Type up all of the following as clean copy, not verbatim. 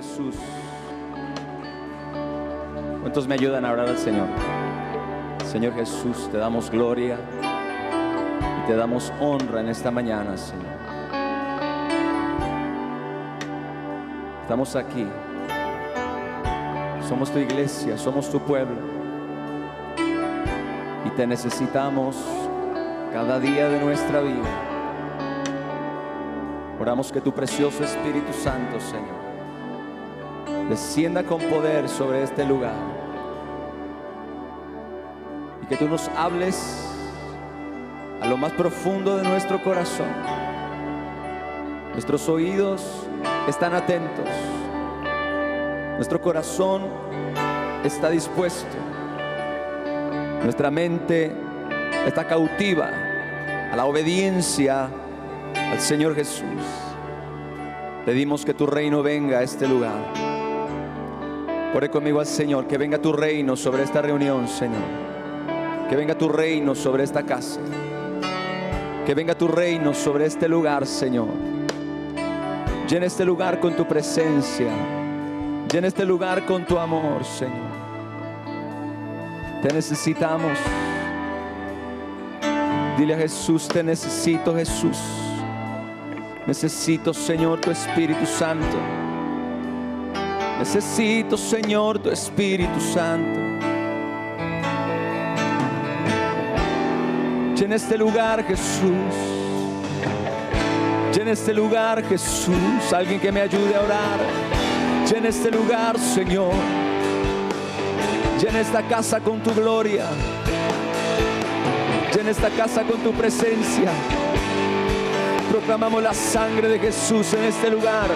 Jesús. ¿Cuántos me ayudan a orar al Señor? Señor Jesús, te damos gloria y te damos honra en esta mañana, Señor. Estamos aquí. Somos tu iglesia, somos tu pueblo. Y te necesitamos cada día de nuestra vida. Oramos que tu precioso Espíritu Santo, Señor, descienda con poder sobre este lugar. Y que tú nos hables a lo más profundo de nuestro corazón. Nuestros oídos están atentos. Nuestro corazón está dispuesto. Nuestra mente está cautiva a la obediencia al Señor Jesús. Pedimos que tu reino venga a este lugar. Ore conmigo al Señor, que venga tu reino sobre esta reunión, Señor. Que venga tu reino sobre esta casa. Que venga tu reino sobre este lugar, Señor. Llena este lugar con tu presencia. Llena este lugar con tu amor, Señor. Te necesitamos. Dile a Jesús, te necesito, Jesús. Necesito, Señor, tu Espíritu Santo. Necesito, Señor, tu Espíritu Santo. Llena este lugar, Jesús. Llena este lugar, Jesús. Alguien que me ayude a orar. Llena este lugar, Señor. Llena esta casa con tu gloria. Llena esta casa con tu presencia. Proclamamos la sangre de Jesús en este lugar.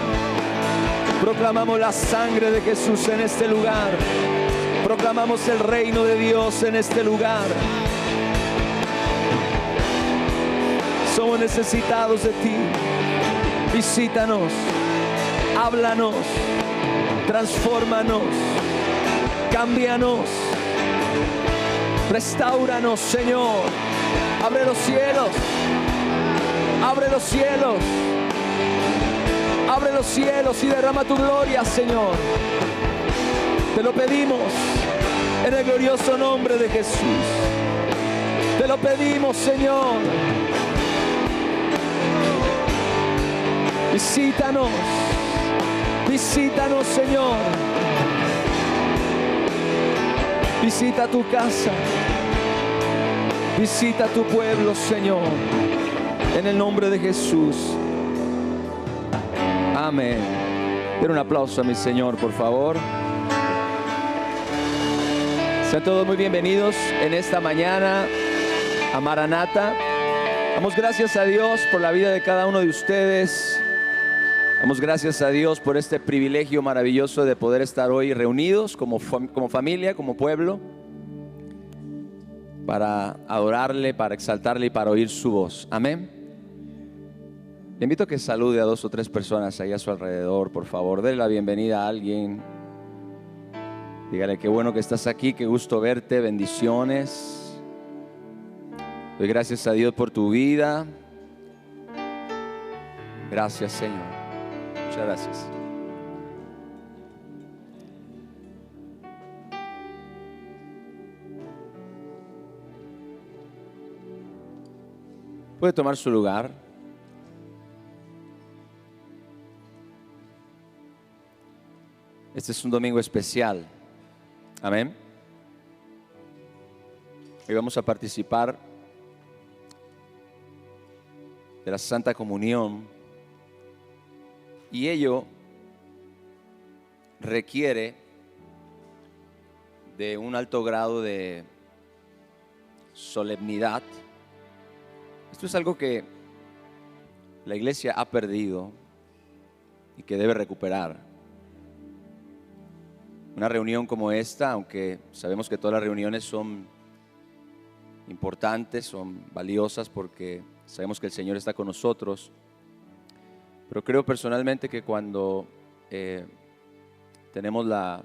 Proclamamos la sangre de Jesús en este lugar. Proclamamos el reino de Dios en este lugar. Somos necesitados de ti. Visítanos. Háblanos. Transfórmanos. Cámbianos. Restáuranos, Señor. Abre los cielos. Abre los cielos. Abre los cielos y derrama tu gloria, Señor. Te lo pedimos en el glorioso nombre de Jesús. Te lo pedimos, Señor. Visítanos. Visítanos, Señor. Visita tu casa. Visita tu pueblo, Señor. En el nombre de Jesús. Amén. Den un aplauso a mi Señor, por favor. Sean todos muy bienvenidos en esta mañana a Maranata. Damos gracias a Dios por la vida de cada uno de ustedes. Damos gracias a Dios por este privilegio maravilloso de poder estar hoy reunidos como familia, como pueblo, para adorarle, para exaltarle y para oír su voz. Amén. Le invito a que salude a 2 o 3 personas ahí a su alrededor, por favor. Dele la bienvenida a alguien. Dígale qué bueno que estás aquí, qué gusto verte, bendiciones. Doy gracias a Dios por tu vida. Gracias, Señor. Muchas gracias. Puede tomar su lugar. Este es un domingo especial. Amén. Hoy vamos a participar de la Santa Comunión. Y ello requiere de un alto grado de solemnidad. Esto es algo que la iglesia ha perdido y que debe recuperar. Una reunión como esta, aunque sabemos que todas las reuniones son importantes, son valiosas porque sabemos que el Señor está con nosotros, pero creo personalmente que cuando tenemos la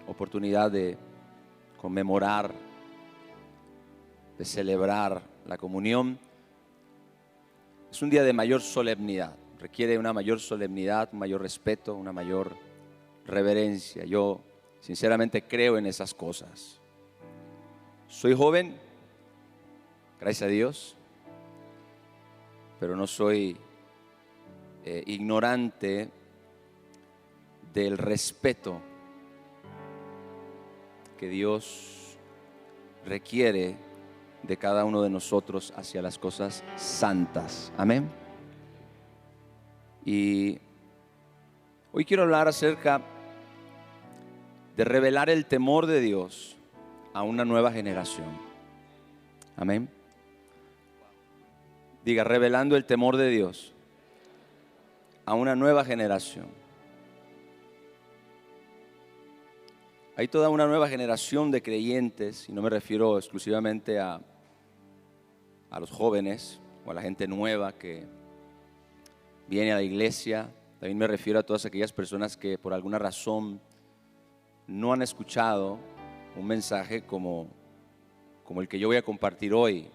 oportunidad de conmemorar, de celebrar la comunión, es un día de mayor solemnidad, requiere una mayor solemnidad, un mayor respeto, una mayor reverencia. Yo sinceramente creo en esas cosas. Soy joven, gracias a Dios, pero no soy ignorante del respeto que Dios requiere de cada uno de nosotros hacia las cosas santas. Amén. Y hoy quiero hablar acerca de revelar el temor de Dios a una nueva generación. Amén. Diga, revelando el temor de Dios a una nueva generación. Hay toda una nueva generación de creyentes, y no me refiero exclusivamente a los jóvenes o a la gente nueva que viene a la iglesia. También me refiero a todas aquellas personas que por alguna razón no han escuchado un mensaje como el que yo voy a compartir hoy.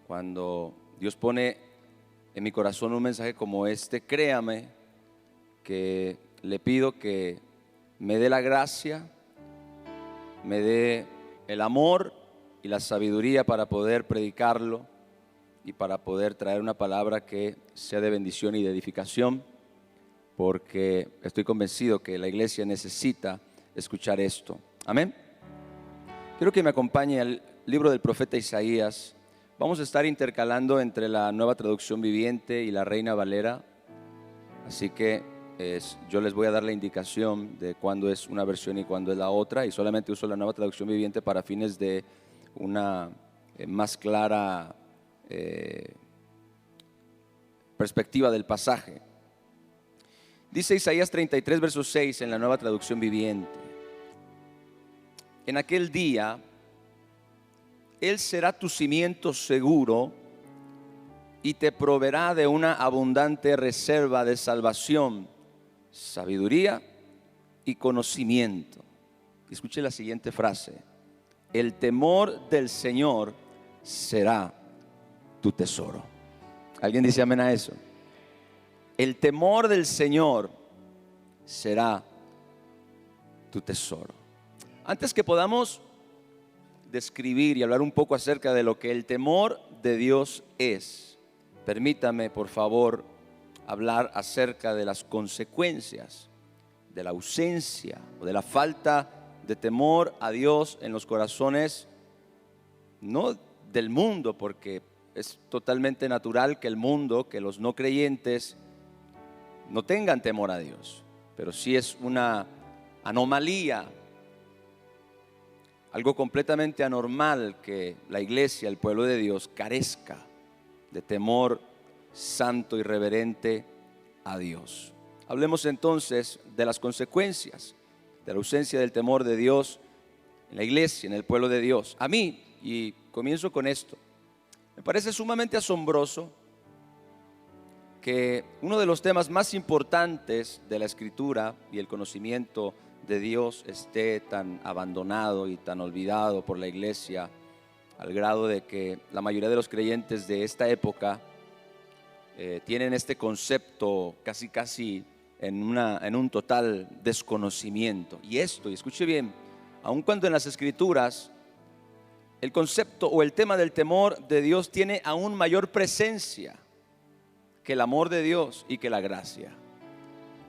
Cuando Dios pone en mi corazón un mensaje como este, créame que le pido que me dé la gracia, me dé el amor y la sabiduría para poder predicarlo y para poder traer una palabra que sea de bendición y de edificación, porque estoy convencido que la iglesia necesita escuchar esto. Amén. Quiero que me acompañe al libro del profeta Isaías. Vamos a estar intercalando entre la Nueva Traducción Viviente y la Reina Valera, así que yo les voy a dar la indicación de cuándo es una versión y cuándo es la otra, y solamente uso la Nueva Traducción Viviente para fines de una más clara perspectiva del pasaje. Dice Isaías 33, verso 6 en la Nueva Traducción Viviente: en aquel día Él será tu cimiento seguro y te proveerá de una abundante reserva de salvación, sabiduría y conocimiento. Escuche la siguiente frase: el temor del Señor será tu tesoro. ¿Alguien dice amén a eso? El temor del Señor será tu tesoro. Antes que podamos describir y hablar un poco acerca de lo que el temor de Dios es, permítame por favor hablar acerca de las consecuencias de la ausencia o de la falta de temor a Dios en los corazones, no del mundo, porque es totalmente natural que el mundo, que los no creyentes no tengan temor a Dios, pero sí es una anomalía, algo completamente anormal que la iglesia, el pueblo de Dios, carezca de temor santo y reverente a Dios. Hablemos entonces de las consecuencias de la ausencia del temor de Dios en la iglesia, en el pueblo de Dios. A mí, y comienzo con esto, me parece sumamente asombroso que uno de los temas más importantes de la Escritura y el conocimiento de Dios esté tan abandonado y tan olvidado por la iglesia, al grado de que la mayoría de los creyentes de esta época tienen este concepto casi en un total desconocimiento. Y escuche bien, aun cuando en las Escrituras el concepto o el tema del temor de Dios tiene aún mayor presencia que el amor de Dios y que la gracia.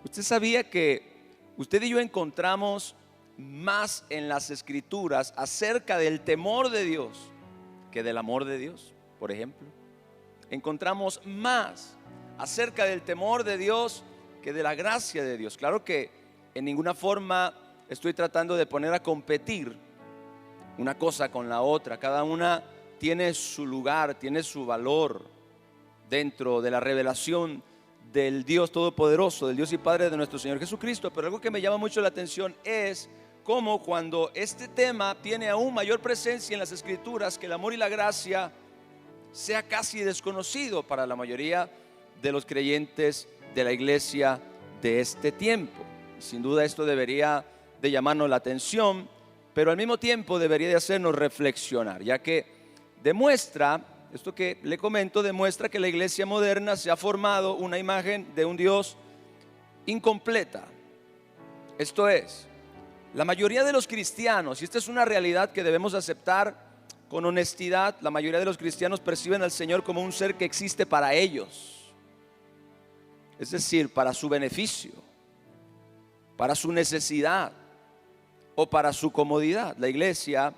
¿Usted sabía que usted y yo encontramos más en las Escrituras acerca del temor de Dios que del amor de Dios? Por ejemplo, encontramos más acerca del temor de Dios que de la gracia de Dios. Claro que en ninguna forma estoy tratando de poner a competir una cosa con la otra. Cada una tiene su lugar, tiene su valor dentro de la revelación del Dios Todopoderoso, del Dios y Padre de nuestro Señor Jesucristo. Pero algo que me llama mucho la atención es cómo cuando este tema tiene aún mayor presencia en las Escrituras que el amor y la gracia, sea casi desconocido para la mayoría de los creyentes de la iglesia de este tiempo. Sin duda esto debería de llamarnos la atención, pero al mismo tiempo debería de hacernos reflexionar, ya que demuestra, esto que le comento, demuestra que la iglesia moderna se ha formado una imagen de un Dios incompleta, Esto es, la mayoría de los cristianos, y esta es una realidad que debemos aceptar con honestidad, la mayoría de los cristianos perciben al Señor como un ser que existe para ellos, es decir, para su beneficio, para su necesidad o para su comodidad. La iglesia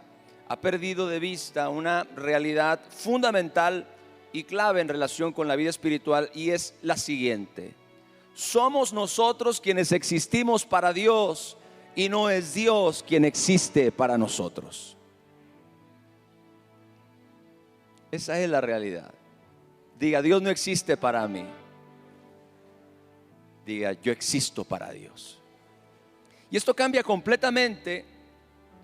ha perdido de vista una realidad fundamental y clave en relación con la vida espiritual, y es la siguiente: somos nosotros quienes existimos para Dios y no es Dios quien existe para nosotros. Esa es la realidad. Diga: Dios no existe para mí. Diga: yo existo para Dios. Y esto cambia completamente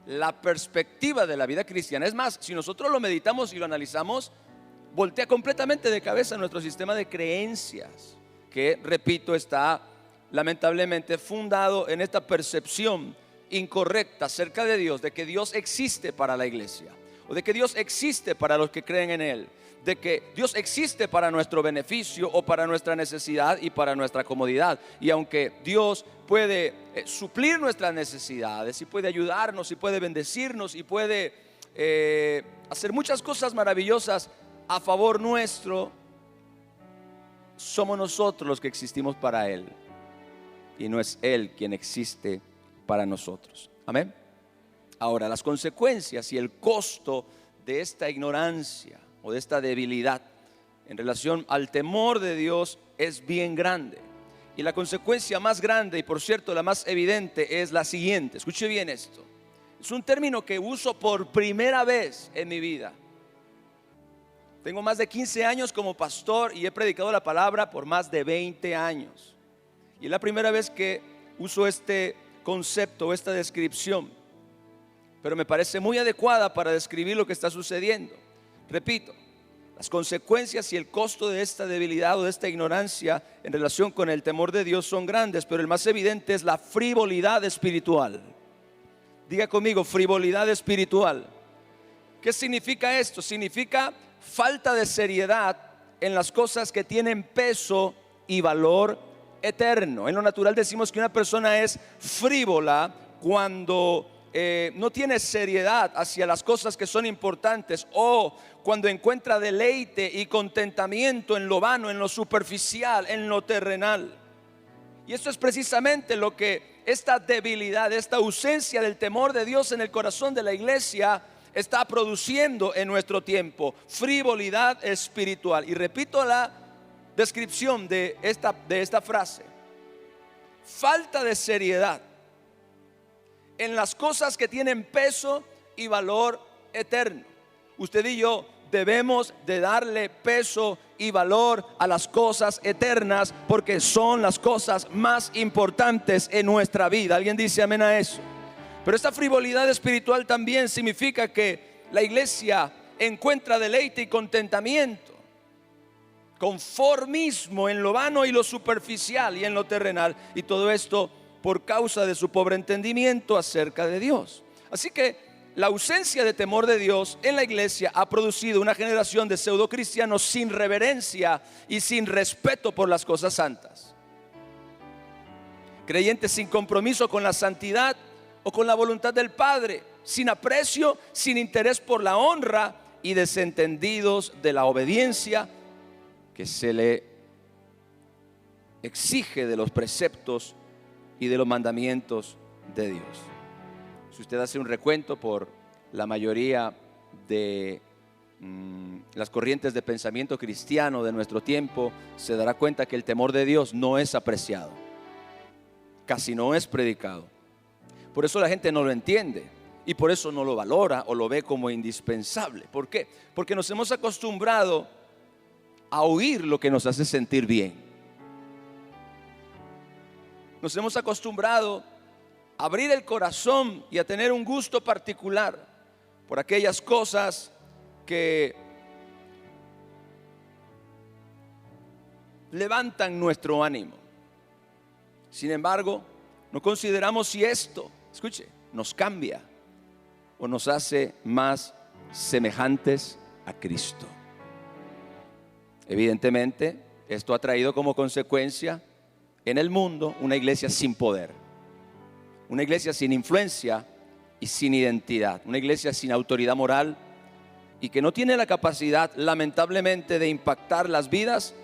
la perspectiva de la vida cristiana. Es más, si nosotros lo meditamos y lo analizamos, voltea completamente de cabeza nuestro sistema de creencias, que, repito, está lamentablemente fundado en esta percepción incorrecta acerca de Dios, de que Dios existe para la iglesia, o de que Dios existe para los que creen en Él, de que Dios existe para nuestro beneficio o para nuestra necesidad y para nuestra comodidad. Y aunque Dios puede suplir nuestras necesidades y puede ayudarnos y puede bendecirnos y puede hacer muchas cosas maravillosas a favor nuestro, somos nosotros los que existimos para Él y no es Él quien existe para nosotros. Amén. Ahora, las consecuencias y el costo de esta ignorancia o de esta debilidad en relación al temor de Dios es bien grande. Y la consecuencia más grande, y por cierto la más evidente, es la siguiente. Escuche bien esto. Es un término que uso por primera vez en mi vida. Tengo más de 15 años como pastor y he predicado la palabra por más de 20 años. Y es la primera vez que uso este concepto, esta descripción, pero me parece muy adecuada para describir lo que está sucediendo. Repito, las consecuencias y el costo de esta debilidad o de esta ignorancia en relación con el temor de Dios son grandes, pero el más evidente es la frivolidad espiritual. Diga conmigo: frivolidad espiritual. ¿Qué significa esto? Significa falta de seriedad en las cosas que tienen peso y valor eterno. En lo natural decimos que una persona es frívola cuando no tiene seriedad hacia las cosas que son importantes, o cuando encuentra deleite y contentamiento en lo vano, en lo superficial, en lo terrenal. Y esto es precisamente lo que esta debilidad, esta ausencia del temor de Dios en el corazón de la iglesia está produciendo en nuestro tiempo: frivolidad espiritual. Y repito la descripción de esta frase: falta de seriedad en las cosas que tienen peso y valor eterno. Usted y yo debemos de darle peso y valor a las cosas eternas, porque son las cosas más importantes en nuestra vida. ¿Alguien dice amén a eso? Pero esta frivolidad espiritual también significa que la iglesia encuentra deleite y contentamiento, conformismo en lo vano y lo superficial y en lo terrenal, y todo esto por causa de su pobre entendimiento acerca de Dios. Así que la ausencia de temor de Dios en la iglesia ha producido una generación de pseudocristianos sin reverencia y sin respeto por las cosas santas, creyentes sin compromiso con la santidad o con la voluntad del Padre, sin aprecio, sin interés por la honra y desentendidos de la obediencia que se le exige de los preceptos y de los mandamientos de Dios. Si usted hace un recuento por la mayoría de las corrientes de pensamiento cristiano de nuestro tiempo, se dará cuenta que el temor de Dios no es apreciado, casi no es predicado. Por eso la gente no lo entiende y por eso no lo valora o lo ve como indispensable. ¿Por qué? Porque nos hemos acostumbrado a oír lo que nos hace sentir bien. Nos hemos acostumbrado a abrir el corazón y a tener un gusto particular por aquellas cosas que levantan nuestro ánimo. Sin embargo, no consideramos si esto, escuche, nos cambia o nos hace más semejantes a Cristo. Evidentemente, esto ha traído como consecuencia en el mundo una iglesia sin poder. Una iglesia sin influencia y sin identidad. Una iglesia sin autoridad moral y que no tiene la capacidad, lamentablemente, de impactar las vidas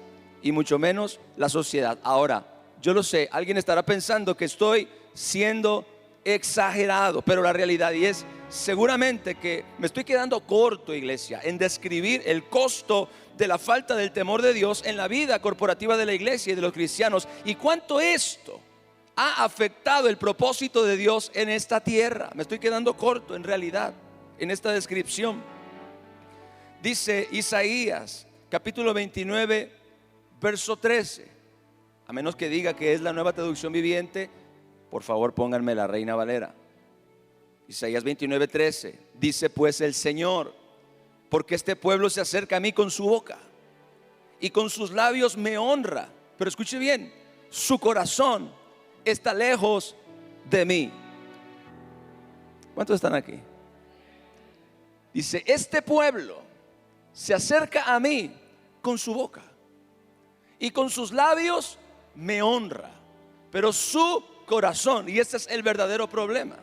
y mucho menos la sociedad. Ahora, yo lo sé, alguien estará pensando que estoy siendo exagerado, pero la realidad es seguramente que me estoy quedando corto, iglesia, en describir el costo de la falta del temor de Dios en la vida corporativa de la iglesia y de los cristianos, y cuánto esto ha afectado el propósito de Dios en esta tierra. Me estoy quedando corto en realidad en esta descripción. Dice Isaías capítulo 29 verso 13, a menos que diga que es la Nueva Traducción Viviente, por favor pónganme la Reina Valera. Isaías 29:13 dice: pues el Señor, porque este pueblo se acerca a mí con su boca y con sus labios me honra, pero escuche bien, su corazón está lejos de mí. ¿Cuántos están aquí? Dice: este pueblo se acerca a mí con su boca y con sus labios me honra, pero su corazón, y este es el verdadero problema,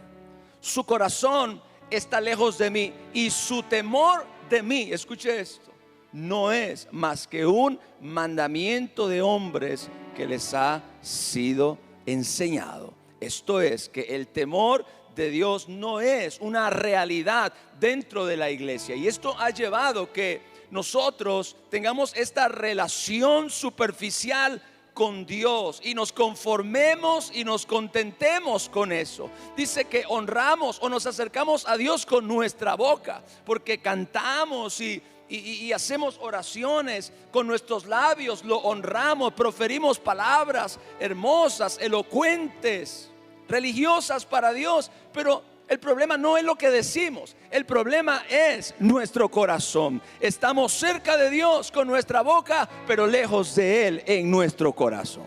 su corazón está lejos de mí y su temor de mí, escuche esto, no es más que un mandamiento de hombres que les ha sido enseñado. Esto es que el temor de Dios no es una realidad dentro de la iglesia, y esto ha llevado que nosotros tengamos esta relación superficial con Dios y nos conformemos y nos contentemos con eso. Dice que honramos o nos acercamos a Dios con nuestra boca, porque cantamos y hacemos oraciones con nuestros labios, lo honramos, proferimos palabras hermosas, elocuentes, religiosas para Dios, pero el problema no es lo que decimos, el problema es nuestro corazón. Estamos cerca de Dios con nuestra boca, pero lejos de Él en nuestro corazón.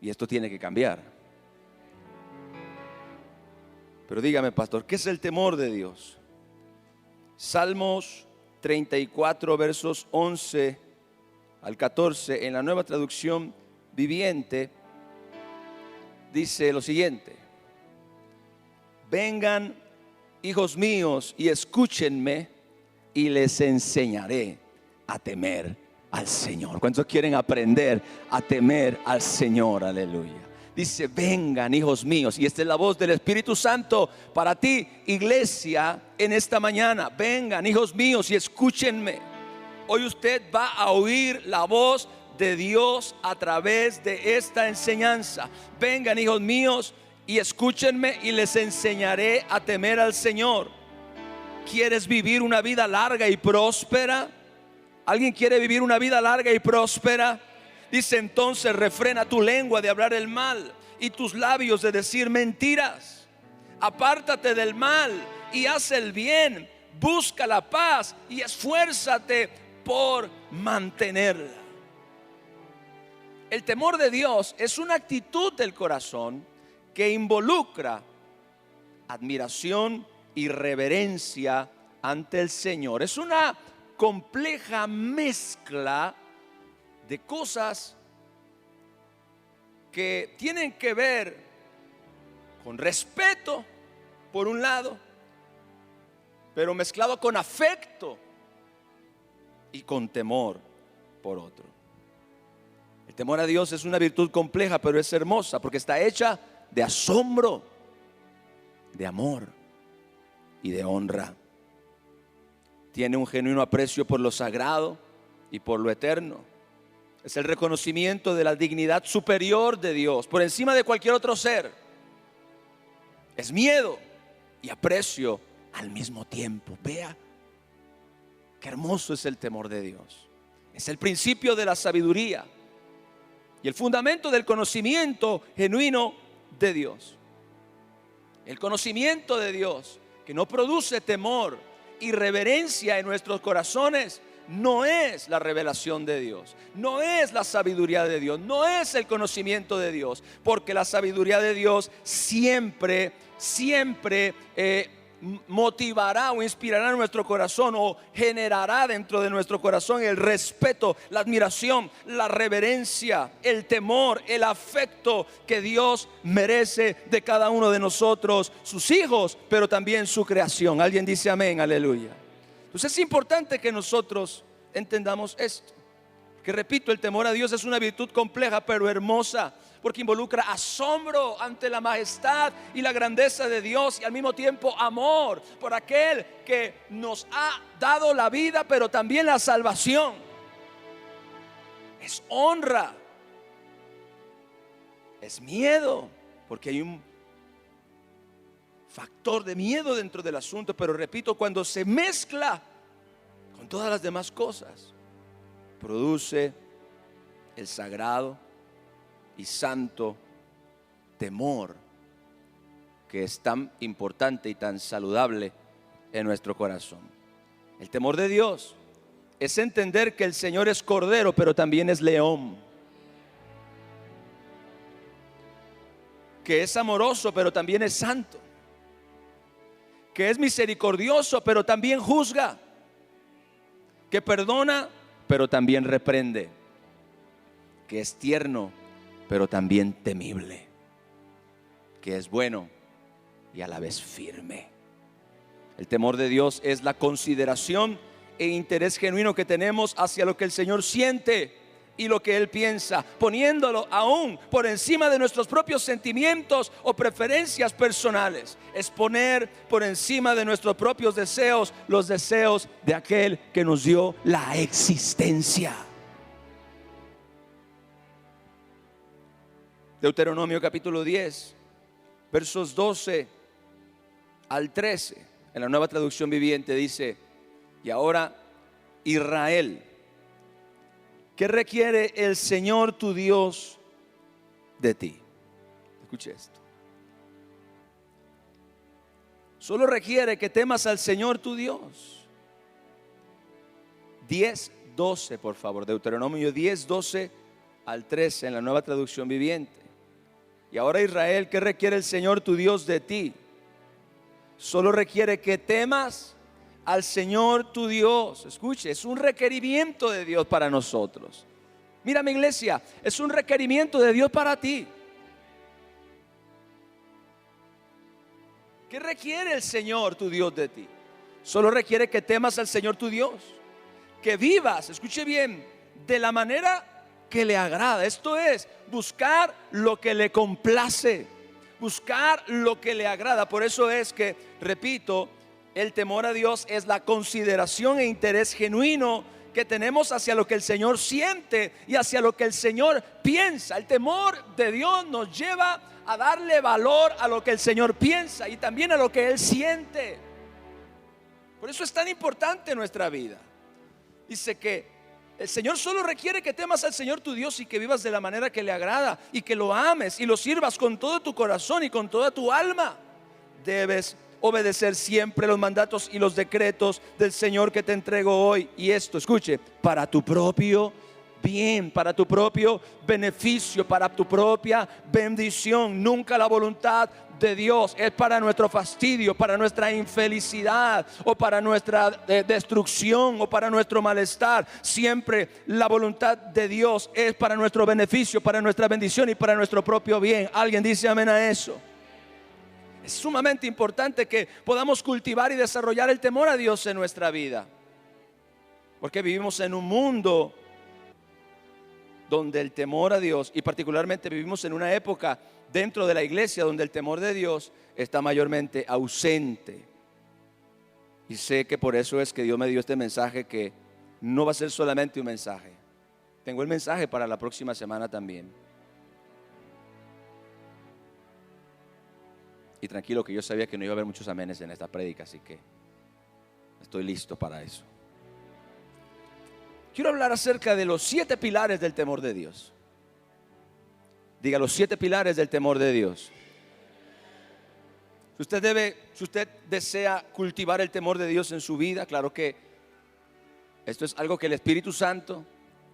Y esto tiene que cambiar. Pero dígame, pastor, ¿qué es el temor de Dios? Salmos 34 versos 11 al 14 en la Nueva Traducción Viviente dice lo siguiente: vengan, hijos míos, y escúchenme, y les enseñaré a temer al Señor. ¿Cuántos quieren aprender a temer al Señor? Aleluya. Dice: vengan, hijos míos, y esta es la voz del Espíritu Santo para ti, iglesia, en esta mañana. Vengan, hijos míos, y escúchenme. Hoy usted va a oír la voz de Dios a través de esta enseñanza. Vengan, hijos míos, y escúchenme, y les enseñaré a temer al Señor. ¿Quieres vivir una vida larga y próspera? ¿Alguien quiere vivir una vida larga y próspera? Dice: entonces refrena tu lengua de hablar el mal y tus labios de decir mentiras. Apártate del mal y haz el bien, busca la paz y esfuérzate por mantenerla. El temor de Dios es una actitud del corazón que involucra admiración y reverencia ante el Señor. Es una compleja mezcla de cosas que tienen que ver con respeto por un lado, pero mezclado con afecto y con temor por otro. El temor a Dios es una virtud compleja, pero es hermosa porque está hecha de asombro, de amor y de honra. Tiene un genuino aprecio por lo sagrado y por lo eterno. Es el reconocimiento de la dignidad superior de Dios por encima de cualquier otro ser. Es miedo y aprecio al mismo tiempo. Vea qué hermoso es el temor de Dios. Es el principio de la sabiduría y el fundamento del conocimiento genuino de Dios. El conocimiento de Dios que no produce temor y reverencia en nuestros corazones no es la revelación de Dios, no es la sabiduría de Dios, no es el conocimiento de Dios, porque la sabiduría de Dios siempre motivará o inspirará en nuestro corazón o generará dentro de nuestro corazón el respeto, la admiración, la reverencia, el temor, el afecto que Dios merece de cada uno de nosotros, sus hijos, pero también su creación. Alguien dice amén, aleluya. Entonces es importante que nosotros entendamos esto, que repito, el temor a Dios es una virtud compleja pero hermosa, porque involucra asombro ante la majestad y la grandeza de Dios, y al mismo tiempo amor por aquel que nos ha dado la vida, pero también la salvación. Es honra, es miedo, porque hay un factor de miedo dentro del asunto, pero repito, cuando se mezcla con todas las demás cosas, produce el sagrado y santo temor que es tan importante y tan saludable en nuestro corazón. El temor de Dios es entender que el Señor es cordero, pero también es león, que es amoroso, pero también es santo, que es misericordioso, pero también juzga, que perdona, pero también reprende, que es tierno, pero también temible, que es bueno y a la vez firme. El temor de Dios es la consideración e interés genuino que tenemos hacia lo que el Señor siente y lo que Él piensa, poniéndolo aún por encima de nuestros propios sentimientos o preferencias personales. Es poner por encima de nuestros propios deseos los deseos de aquel que nos dio la existencia. Deuteronomio capítulo 10, versos 12 al 13, en la Nueva Traducción Viviente dice: y ahora, Israel, ¿qué requiere el Señor tu Dios de ti? Escuche esto. Solo requiere que temas al Señor tu Dios. 10, 12, por favor. Deuteronomio 10, 12 al 13 en la Nueva Traducción Viviente. Y ahora, Israel, ¿qué requiere el Señor tu Dios de ti? Solo requiere que temas al Señor tu Dios. Escuche, es un requerimiento de Dios para nosotros. Mira, mi iglesia, es un requerimiento de Dios para ti. ¿Qué requiere el Señor tu Dios de ti? Solo requiere que temas al Señor tu Dios, que vivas, escuche bien, de la manera que le agrada. Esto es buscar lo que le complace, buscar lo que le agrada. Por eso es que, repito, el temor a Dios es la consideración e interés genuino que tenemos hacia lo que el Señor siente y hacia lo que el Señor piensa. El temor de Dios nos lleva a darle valor a lo que el Señor piensa y también a lo que Él siente. Por eso es tan importante en nuestra vida. Dice que el Señor solo requiere que temas al Señor tu Dios y que vivas de la manera que le agrada y que lo ames y lo sirvas con todo tu corazón y con toda tu alma. Debes obedecer siempre los mandatos y los decretos del Señor que te entrego hoy. Y esto, escuche, para tu propio bien, para tu propio beneficio, para tu propia bendición. Nunca la voluntad de Dios es para nuestro fastidio, para nuestra infelicidad o para nuestra destrucción o para nuestro malestar. Siempre la voluntad de Dios es para nuestro beneficio, para nuestra bendición y para nuestro propio bien. ¿Alguien dice amén a eso? Es sumamente importante que podamos cultivar y desarrollar el temor a Dios en nuestra vida, porque vivimos en un mundo donde el temor a Dios, y particularmente vivimos en una época dentro de la iglesia donde el temor de Dios está mayormente ausente. Y sé que por eso es que Dios me dio este mensaje, que no va a ser solamente un mensaje. Tengo el mensaje para la próxima semana también. Y tranquilo, que yo sabía que no iba a haber muchos amenes en esta prédica, así que estoy listo para eso. Quiero hablar acerca de los 7 pilares del temor de Dios. Diga, los 7 pilares del temor de Dios. Si usted desea cultivar el temor de Dios en su vida, claro que esto es algo que el Espíritu Santo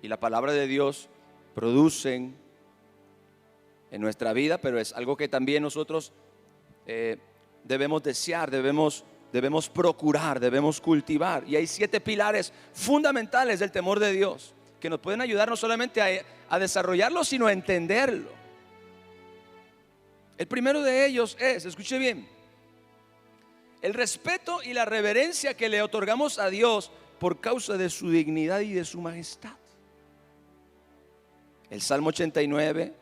y la palabra de Dios producen en nuestra vida, pero es algo que también nosotros debemos desear, debemos debemos procurar, debemos cultivar. Y hay 7 pilares fundamentales del temor de Dios que nos pueden ayudar no solamente a desarrollarlo, sino a entenderlo. El primero de ellos es, escuche bien, el respeto y la reverencia que le otorgamos a Dios por causa de su dignidad y de su majestad. El Salmo 89,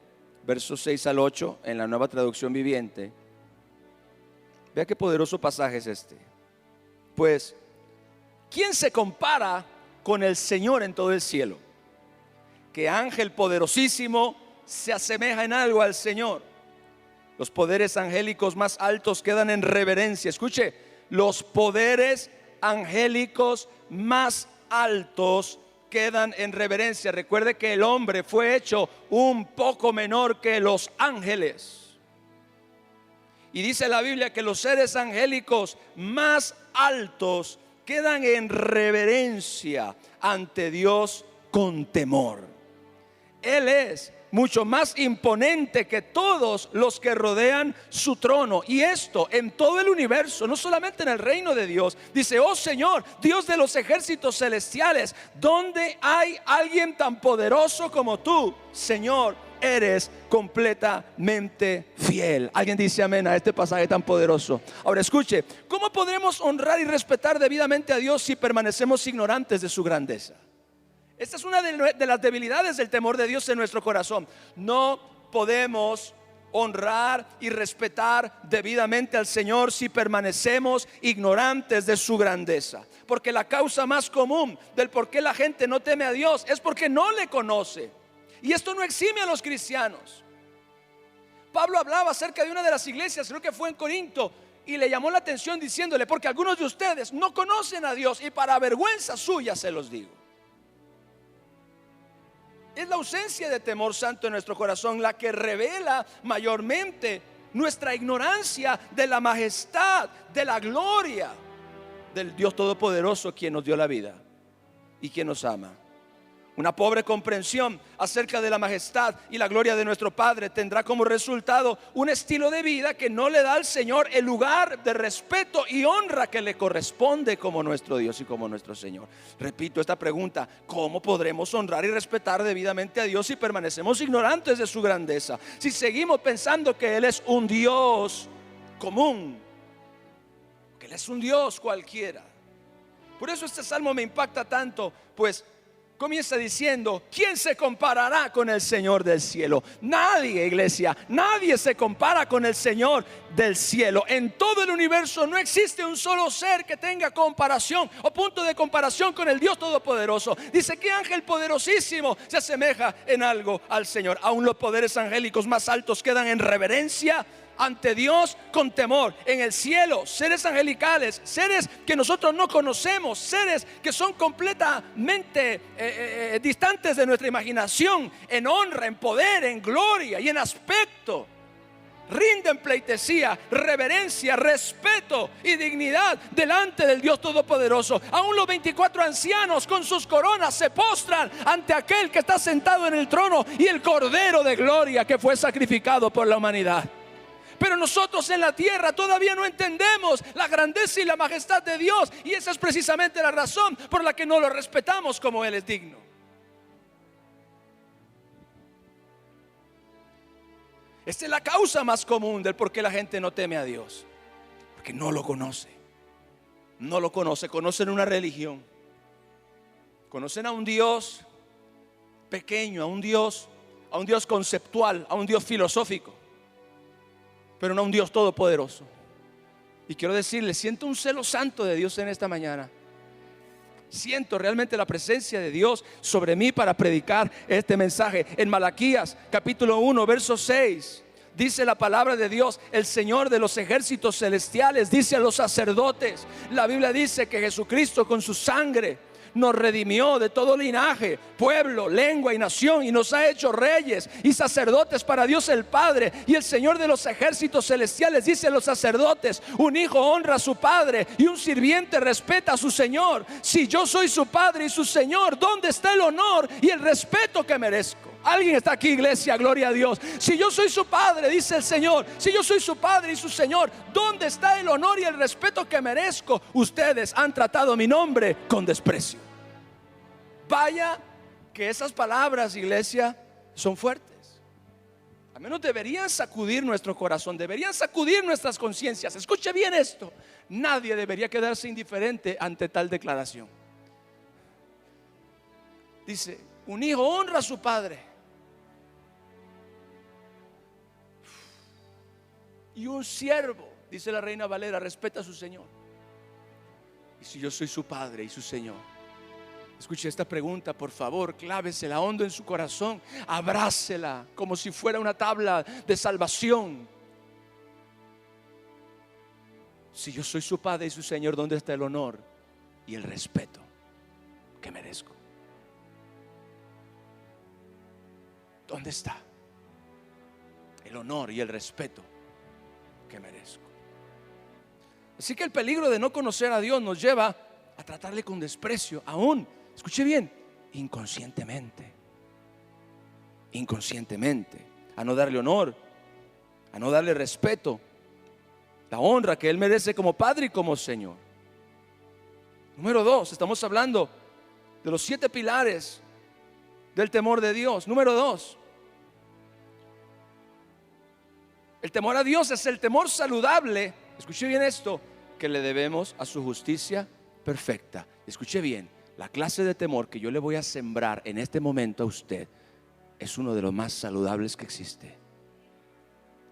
versos 6 al 8, en la Nueva Traducción Viviente. Vea qué poderoso pasaje es este. Pues, ¿quién se compara con el Señor en todo el cielo? ¿Qué ángel poderosísimo se asemeja en algo al Señor? Los poderes angélicos más altos quedan en reverencia. Escuche, los poderes angélicos más altos quedan en reverencia. Recuerde que el hombre fue hecho un poco menor que los ángeles. Y dice la Biblia que los seres angélicos más altos quedan en reverencia ante Dios con temor. Él es mucho más imponente que todos los que rodean su trono. Y esto en todo el universo, no solamente en el reino de Dios. Dice, oh Señor, Dios de los ejércitos celestiales, ¿dónde hay alguien tan poderoso como tú? Señor, eres completamente fiel. Alguien dice amén a este pasaje tan poderoso. Ahora escuche, ¿cómo podremos honrar y respetar debidamente a Dios si permanecemos ignorantes de su grandeza? Esta es una de las debilidades del temor de Dios en nuestro corazón. No podemos honrar y respetar debidamente al Señor si permanecemos ignorantes de su grandeza. Porque la causa más común del por qué la gente no teme a Dios es porque no le conoce. Y esto no exime a los cristianos. Pablo hablaba acerca de una de las iglesias, creo que fue en Corinto, y le llamó la atención diciéndole, porque algunos de ustedes no conocen a Dios y para vergüenza suya se los digo. Es la ausencia de temor santo en nuestro corazón la que revela mayormente nuestra ignorancia de la majestad, de la gloria del Dios Todopoderoso, quien nos dio la vida y quien nos ama. Una pobre comprensión acerca de la majestad y la gloria de nuestro Padre tendrá como resultado un estilo de vida que no le da al Señor el lugar de respeto y honra que le corresponde como nuestro Dios y como nuestro Señor. Repito esta pregunta: ¿cómo podremos honrar y respetar debidamente a Dios si permanecemos ignorantes de su grandeza? Si seguimos pensando que Él es un Dios común, que Él es un Dios cualquiera. Por eso este salmo me impacta tanto, pues comienza diciendo, ¿quién se comparará con el Señor del cielo? Nadie, iglesia, nadie se compara con el Señor del cielo. En todo el universo no existe un solo ser que tenga comparación o punto de comparación con el Dios Todopoderoso. Dice, ¿qué ángel poderosísimo se asemeja en algo al Señor? Aún los poderes angélicos más altos quedan en reverencia ante Dios con temor. En el cielo, seres angelicales, seres que nosotros no conocemos, seres que son completamente distantes de nuestra imaginación, en honra, en poder, en gloria y en aspecto, rinden pleitesía, reverencia, respeto y dignidad delante del Dios Todopoderoso. Aún los 24 ancianos con sus coronas se postran ante aquel que está sentado en el trono y el Cordero de gloria que fue sacrificado por la humanidad. Pero nosotros en la tierra todavía no entendemos la grandeza y la majestad de Dios, y esa es precisamente la razón por la que no lo respetamos como Él es digno. Esta es la causa más común del por qué la gente no teme a Dios, porque no lo conoce. No lo conoce, conocen una religión, conocen a un Dios pequeño, a un Dios conceptual, a un Dios filosófico, pero no a un Dios todopoderoso. Y quiero decirle, siento un celo santo de Dios en esta mañana. Siento realmente la presencia de Dios sobre mí para predicar este mensaje. En Malaquías capítulo 1 verso 6 dice la palabra de Dios: el Señor de los ejércitos celestiales dice a los sacerdotes. La Biblia dice que Jesucristo con su sangre nos redimió de todo linaje, pueblo, lengua y nación, y nos ha hecho reyes y sacerdotes para Dios el Padre. Y el Señor de los ejércitos celestiales dice a los sacerdotes: un hijo honra a su padre y un sirviente respeta a su señor. Si yo soy su padre y su señor, ¿dónde está el honor y el respeto que merezco? Alguien está aquí, iglesia, gloria a Dios. Si yo soy su padre, dice el Señor, si yo soy su padre y su Señor, ¿dónde está el honor y el respeto que merezco? Ustedes han tratado mi nombre con desprecio. Vaya que esas palabras, iglesia, son fuertes. Al menos deberían sacudir nuestro corazón, deberían sacudir nuestras conciencias. Escuche bien esto: nadie debería quedarse indiferente ante tal declaración. Dice, un hijo honra a su padre y un siervo, dice la Reina Valera, respeta a su señor. Y si yo soy su padre y su señor, escuche esta pregunta, por favor, clávesela hondo en su corazón, abrácela como si fuera una tabla de salvación. Si yo soy su padre y su señor, ¿dónde está el honor y el respeto que merezco? ¿Dónde está el honor y el respeto que merezco? Así que el peligro de no conocer a Dios nos lleva a tratarle con desprecio, aún, escuche bien, inconscientemente, a no darle honor, a no darle respeto, la honra que Él merece como Padre y como Señor. Número 2, estamos hablando de los 7 pilares del temor de Dios. Número 2, el temor a Dios es el temor saludable, escuche bien esto, que le debemos a su justicia perfecta. Escuche bien, la clase de temor que yo le voy a sembrar en este momento a usted es uno de los más saludables que existe.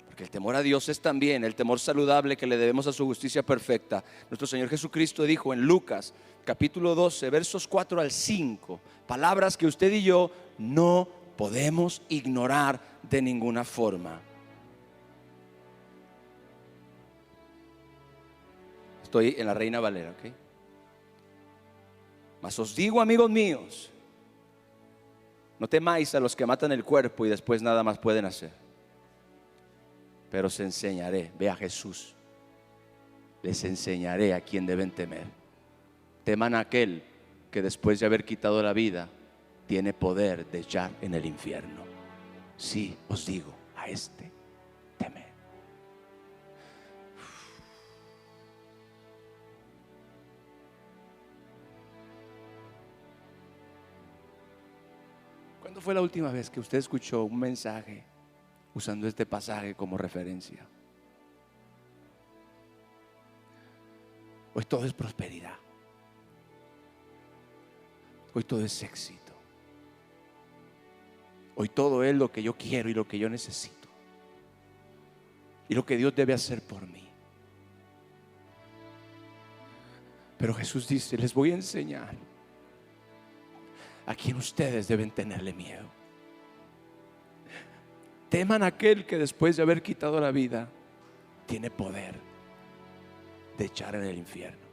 Porque el temor a Dios es también el temor saludable que le debemos a su justicia perfecta. Nuestro Señor Jesucristo dijo en Lucas capítulo 12 versos 4 al 5, palabras que usted y yo no podemos ignorar de ninguna forma. Estoy en la Reina Valera, ¿ok? Mas os digo, amigos míos, no temáis a los que matan el cuerpo y después nada más pueden hacer. Pero os enseñaré, ve a Jesús, les enseñaré a quién deben temer. Teman a aquel que después de haber quitado la vida tiene poder de echar en el infierno. Sí, os digo, a este temed. ¿Cuándo fue la última vez que usted escuchó un mensaje usando este pasaje como referencia? Hoy todo es prosperidad. Hoy todo es éxito. Hoy todo es lo que yo quiero y lo que yo necesito. Y lo que Dios debe hacer por mí. Pero Jesús dice, les voy a enseñar a quien ustedes deben tenerle miedo. Teman a aquel que después de haber quitado la vida tiene poder de echar en el infierno.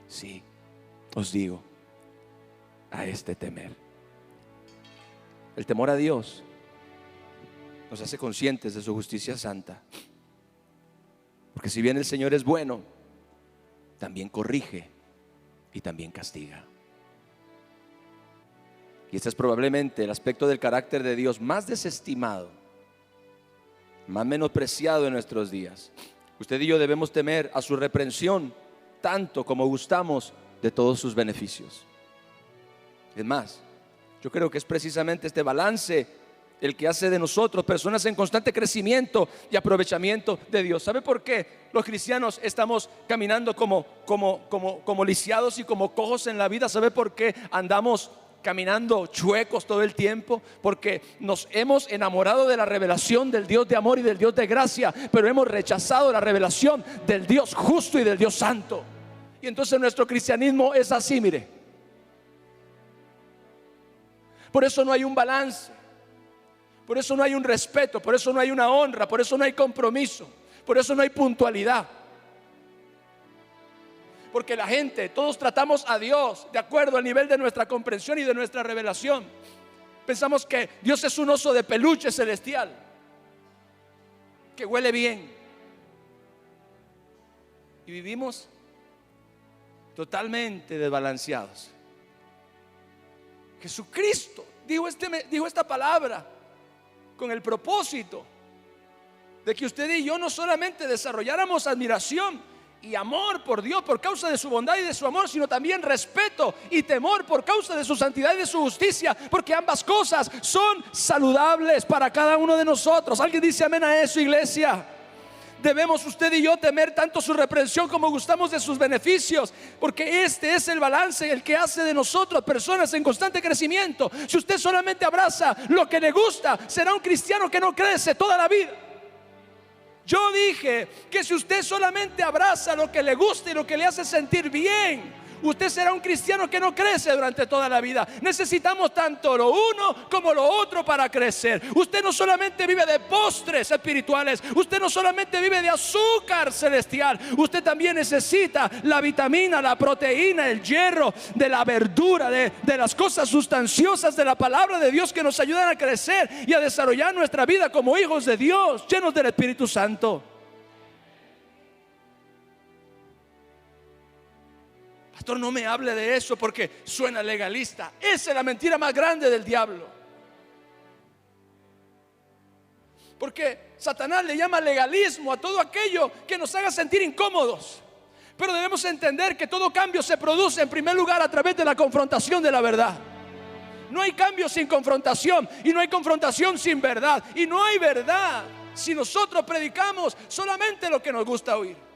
Sí, os digo, a este temer. El temor a Dios nos hace conscientes de su justicia santa. Porque si bien el Señor es bueno, también corrige y también castiga. Y este es probablemente el aspecto del carácter de Dios más desestimado, más menospreciado en nuestros días. Usted y yo debemos temer a su reprensión tanto como gustamos de todos sus beneficios. Es más, yo creo que es precisamente este balance el que hace de nosotros personas en constante crecimiento y aprovechamiento de Dios. ¿Sabe por qué los cristianos estamos caminando como lisiados y como cojos en la vida? ¿Sabe por qué andamos caminando chuecos todo el tiempo? Porque nos hemos enamorado de la revelación del Dios de amor y del Dios de gracia, pero hemos rechazado la revelación del Dios justo y del Dios santo. Y entonces nuestro cristianismo es así, mire. Por eso no hay un balance, por eso no hay un respeto, por eso no hay una honra, por eso no hay compromiso, por eso no hay puntualidad. Porque la gente, todos tratamos a Dios de acuerdo al nivel de nuestra comprensión y de nuestra revelación. Pensamos que Dios es un oso de peluche celestial que huele bien. Y vivimos totalmente desbalanceados. Jesucristo dijo esta palabra con el propósito de que usted y yo no solamente desarrolláramos admiración y amor por Dios por causa de su bondad y de su amor, sino también respeto y temor por causa de su santidad y de su justicia, porque ambas cosas son saludables para cada uno de nosotros. ¿Alguien dice amén a eso, iglesia? Debemos usted y yo temer tanto su reprensión como gustamos de sus beneficios, porque este es el balance el que hace de nosotros personas en constante crecimiento. Si usted solamente abraza lo que le gusta, será un cristiano que no crece toda la vida. Yo dije que si usted solamente abraza lo que le gusta y lo que le hace sentir bien, usted será un cristiano que no crece durante toda la vida. Necesitamos tanto lo uno como lo otro para crecer. Usted no solamente vive de postres espirituales, usted no solamente vive de azúcar celestial, usted también necesita la vitamina, la proteína, el hierro de la verdura, de las cosas sustanciosas de la palabra de Dios, que nos ayudan a crecer y a desarrollar nuestra vida como hijos de Dios, llenos del Espíritu Santo. Pastor, no me hable de eso porque suena legalista. Esa es la mentira más grande del diablo. Porque Satanás le llama legalismo a todo aquello que nos haga sentir incómodos. Pero debemos entender que todo cambio se produce en primer lugar a través de la confrontación de la verdad. No hay cambio sin confrontación, y no hay confrontación sin verdad, y no hay verdad si nosotros predicamos solamente lo que nos gusta oír.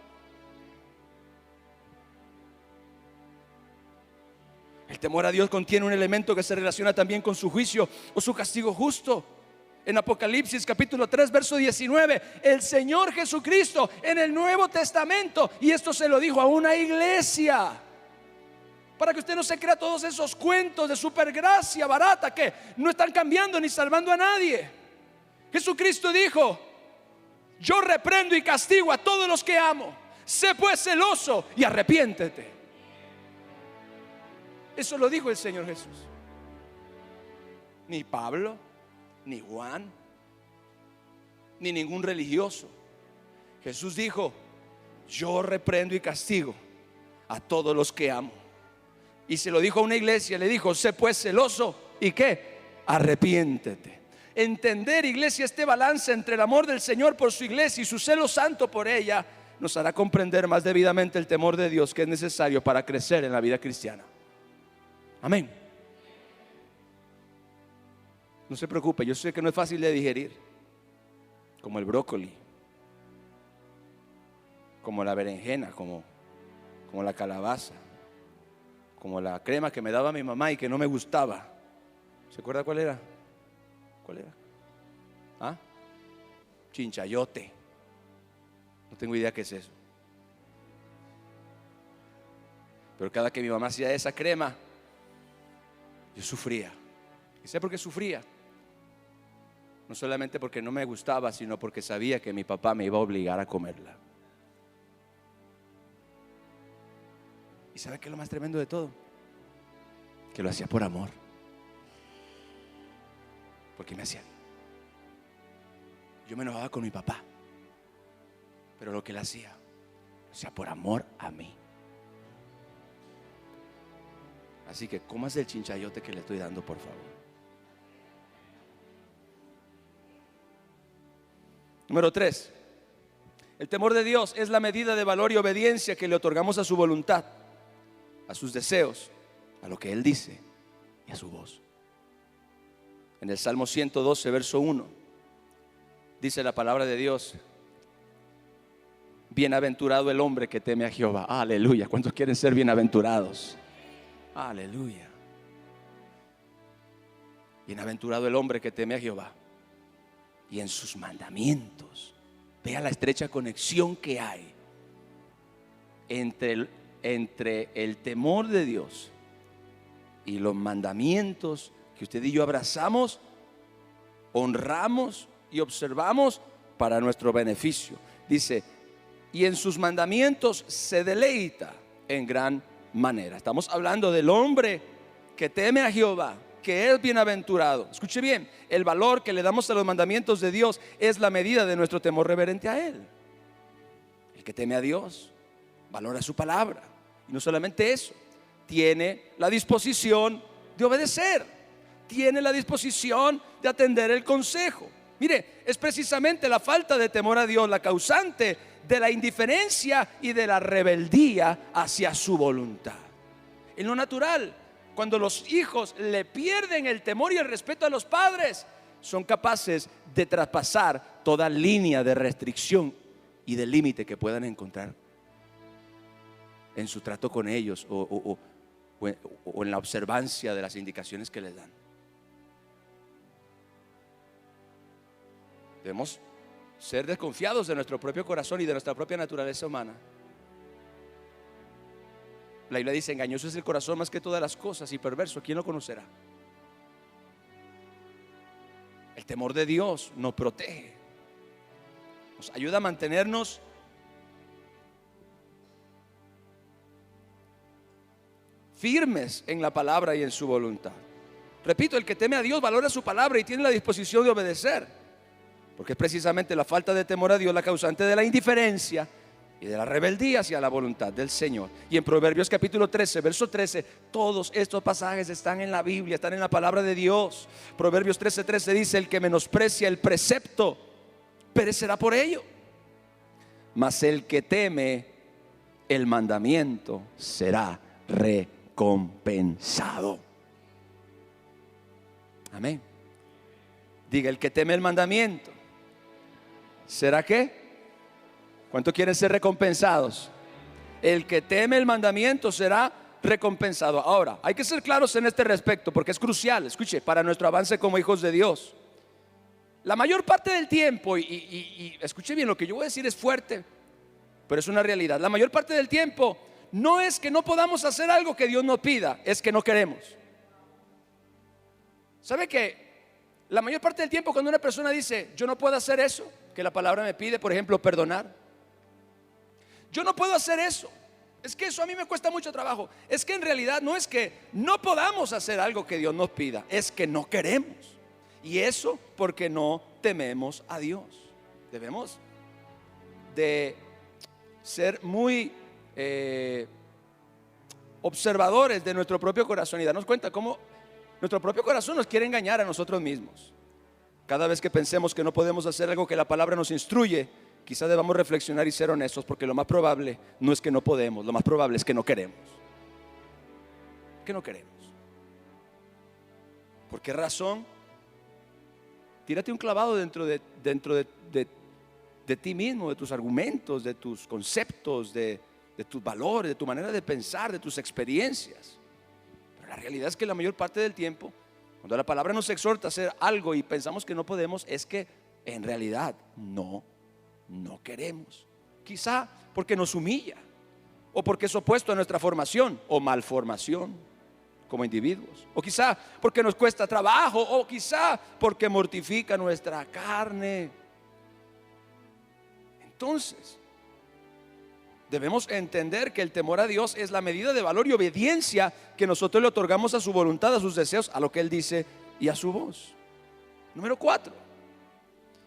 El temor a Dios contiene un elemento que se relaciona también con su juicio o su castigo justo. En Apocalipsis capítulo 3 verso 19, el Señor Jesucristo en el Nuevo Testamento, y esto se lo dijo a una iglesia, para que usted no se crea todos esos cuentos de supergracia barata que no están cambiando ni salvando a nadie. Jesucristo dijo: yo reprendo y castigo a todos los que amo. Sé pues celoso y arrepiéntete. Eso lo dijo el Señor Jesús. Ni Pablo, ni Juan, ni ningún religioso. Jesús dijo: yo reprendo y castigo a todos los que amo. Y se lo dijo a una iglesia, le dijo: sé pues celoso y ¿qué? Arrepiéntete. Entender, iglesia, este balance entre el amor del Señor por su iglesia y su celo santo por ella nos hará comprender más debidamente el temor de Dios que es necesario para crecer en la vida cristiana. Amén. No se preocupe, yo sé que no es fácil de digerir, como el brócoli, como la berenjena, como la calabaza, como la crema que me daba mi mamá y que no me gustaba. ¿Se acuerda cuál era? ¿Cuál era? ¿Ah? Chinchayote. No tengo idea qué es eso. Pero cada que mi mamá hacía esa crema, yo sufría. ¿Y sé por qué sufría? No solamente porque no me gustaba, sino porque sabía que mi papá me iba a obligar a comerla. ¿Y sabe qué es lo más tremendo de todo? Que lo hacía por amor. Porque me hacía. Yo me enojaba con mi papá, pero lo que él hacía, lo hacía por amor a mí. Así que cómase el chinchayote que le estoy dando, por favor. Número 3. El temor de Dios es la medida de valor y obediencia que le otorgamos a su voluntad, a sus deseos, a lo que Él dice y a su voz. En el Salmo 112, verso 1, dice la palabra de Dios: bienaventurado el hombre que teme a Jehová. Aleluya. ¿Cuántos quieren ser bienaventurados? Aleluya. Bienaventurado el hombre que teme a Jehová y en sus mandamientos. Vea la estrecha conexión que hay entre el temor de Dios y los mandamientos que usted y yo abrazamos, honramos y observamos para nuestro beneficio. Dice: y en sus mandamientos se deleita en gran manera. Estamos hablando del hombre que teme a Jehová, que es bienaventurado. Escuche bien, el valor que le damos a los mandamientos de Dios es la medida de nuestro temor reverente a Él. El que teme a Dios valora su palabra, y no solamente eso, tiene la disposición de obedecer, tiene la disposición de atender el consejo. Mire, es precisamente la falta de temor a Dios la causante de la indiferencia y de la rebeldía hacia su voluntad. En lo natural, cuando los hijos le pierden el temor y el respeto a los padres, son capaces de traspasar toda línea de restricción y de límite que puedan encontrar en su trato con ellos o en la observancia de las indicaciones que les dan. Debemos ser desconfiados de nuestro propio corazón y de nuestra propia naturaleza humana. La Biblia dice: engañoso es el corazón más que todas las cosas y perverso, ¿quién lo conocerá? El temor de Dios nos protege, nos ayuda a mantenernos firmes en la palabra y en su voluntad. Repito, el que teme a Dios valora su palabra y tiene la disposición de obedecer, porque es precisamente la falta de temor a Dios la causante de la indiferencia y de la rebeldía hacia la voluntad del Señor. Y en Proverbios capítulo 13, verso 13, todos estos pasajes están en la Biblia, están en la palabra de Dios. Proverbios 13:13 dice: el que menosprecia el precepto perecerá por ello, mas el que teme el mandamiento será recompensado. Amén. Diga: el que teme el mandamiento será ¿qué? ¿Cuánto quieren ser recompensados? El que teme el mandamiento será recompensado. Ahora, hay que ser claros en este respecto, porque es crucial, escuche, para nuestro avance como hijos de Dios. La mayor parte del tiempo, y escuche bien, lo que yo voy a decir es fuerte, pero es una realidad. La mayor parte del tiempo no es que no podamos hacer algo que Dios nos pida, es que no queremos. ¿Sabe qué? La mayor parte del tiempo cuando una persona dice: yo no puedo hacer eso que la palabra me pide, por ejemplo, perdonar, yo no puedo hacer eso, es que eso a mí me cuesta mucho trabajo, es que en realidad no es que no podamos hacer algo que Dios nos pida, es que no queremos. Y eso porque no tememos a Dios. Debemos de ser muy observadores de nuestro propio corazón y darnos cuenta cómo nuestro propio corazón nos quiere engañar a nosotros mismos. Cada vez que pensemos que no podemos hacer algo que la palabra nos instruye, quizás debamos reflexionar y ser honestos, porque lo más probable no es que no podemos, lo más probable es que no queremos. Que no queremos. ¿Por qué razón? Tírate un clavado dentro de ti mismo, de tus argumentos, de tus conceptos, de tus valores, de tu manera de pensar, de tus experiencias. Pero la realidad es que la mayor parte del tiempo, cuando la palabra nos exhorta a hacer algo y pensamos que no podemos, es que en realidad no queremos. Quizá porque nos humilla, o porque es opuesto a nuestra formación o malformación como individuos, o quizá porque nos cuesta trabajo, o quizá porque mortifica nuestra carne. Entonces debemos entender que el temor a Dios es la medida de valor y obediencia que nosotros le otorgamos a su voluntad, a sus deseos, a lo que Él dice y a su voz. Número 4,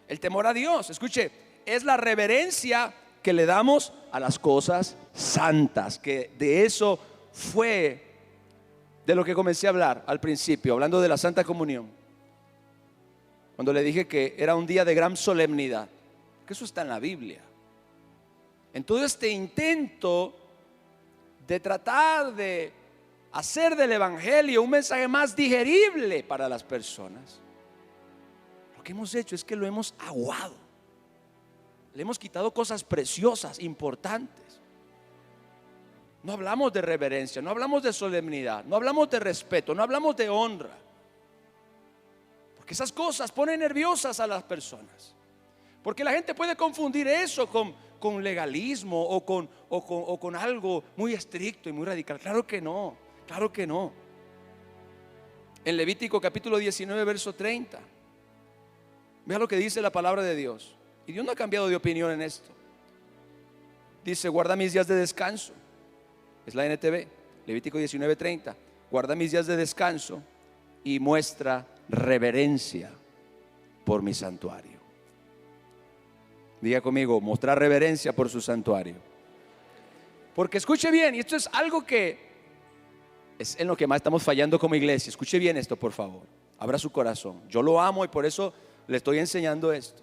el temor a Dios, escuche, es la reverencia que le damos a las cosas santas, que de eso fue de lo que comencé a hablar al principio, hablando de la Santa Comunión, cuando le dije que era un día de gran solemnidad, que eso está en la Biblia. En todo este intento de tratar de hacer del Evangelio un mensaje más digerible para las personas, lo que hemos hecho es que lo hemos aguado. Le hemos quitado cosas preciosas, importantes. No hablamos de reverencia, no hablamos de solemnidad, no hablamos de respeto, no hablamos de honra, porque esas cosas ponen nerviosas a las personas. Porque la gente puede confundir eso con legalismo o con algo muy estricto y muy radical. Claro que no, claro que no. En Levítico capítulo 19 verso 30, vea lo que dice la palabra de Dios. Y Dios no ha cambiado de opinión en esto. Dice: guarda mis días de descanso. Es la NTV, Levítico 19:30. Guarda mis días de descanso y muestra reverencia por mi santuario. Diga conmigo: mostrar reverencia por su santuario. Porque escuche bien, y esto es algo que es en lo que más estamos fallando como iglesia. Escuche bien esto, por favor. Abra su corazón. Yo lo amo y por eso le estoy enseñando esto.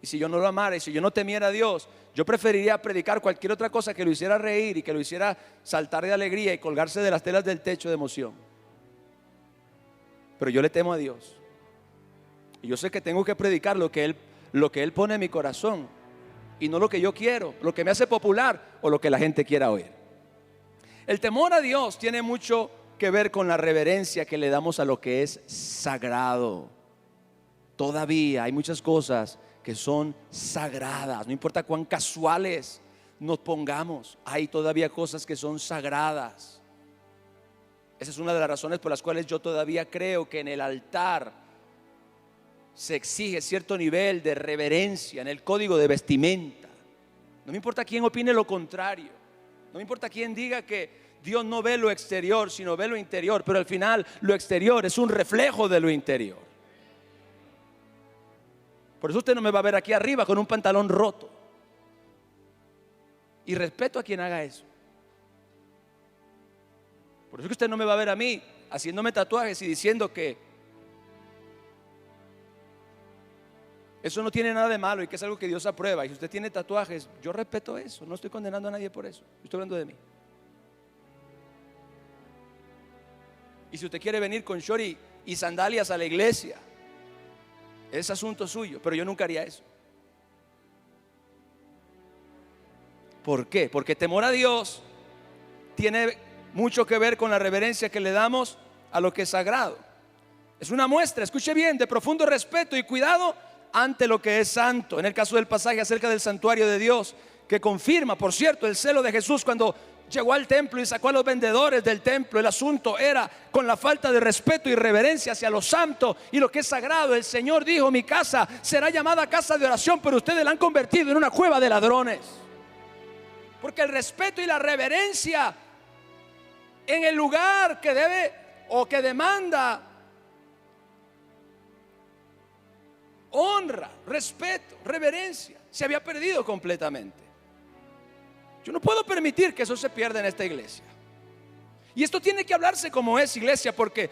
Y si yo no lo amara y si yo no temiera a Dios, yo preferiría predicar cualquier otra cosa que lo hiciera reír y que lo hiciera saltar de alegría y colgarse de las telas del techo de emoción. Pero yo le temo a Dios. Y yo sé que tengo que predicar lo que Él pone en mi corazón y no lo que yo quiero, lo que me hace popular o lo que la gente quiera oír. El temor a Dios tiene mucho que ver con la reverencia que le damos a lo que es sagrado. Todavía hay muchas cosas que son sagradas, no importa cuán casuales nos pongamos, hay todavía cosas que son sagradas. Esa es una de las razones por las cuales yo todavía creo que en el altar se exige cierto nivel de reverencia en el código de vestimenta. No me importa quién opine lo contrario, no me importa quién diga que Dios no ve lo exterior sino ve lo interior, pero al final lo exterior es un reflejo de lo interior. Por eso usted no me va a ver aquí arriba con un pantalón roto. Y respeto a quien haga eso. Por eso que usted no me va a ver a mí haciéndome tatuajes y diciendo que eso no tiene nada de malo y que es algo que Dios aprueba. Y si usted tiene tatuajes, yo respeto eso. No estoy condenando a nadie por eso. Estoy hablando de mí. Y si usted quiere venir con short y sandalias a la iglesia, es asunto suyo, pero yo nunca haría eso. ¿Por qué? Porque temor a Dios tiene mucho que ver con la reverencia que le damos a lo que es sagrado. Es una muestra, escuche bien, de profundo respeto y cuidado ante lo que es santo. En el caso del pasaje acerca del santuario de Dios, que confirma, por cierto, el celo de Jesús cuando llegó al templo y sacó a los vendedores del templo. El asunto era con la falta de respeto y reverencia hacia lo santo y lo que es sagrado. El Señor dijo: mi casa será llamada casa de oración, pero ustedes la han convertido en una cueva de ladrones. Porque el respeto y la reverencia en el lugar que debe o que demanda honra, respeto, reverencia, se había perdido completamente. Yo no puedo permitir que eso se pierda en esta iglesia. Y esto tiene que hablarse como es, iglesia, porque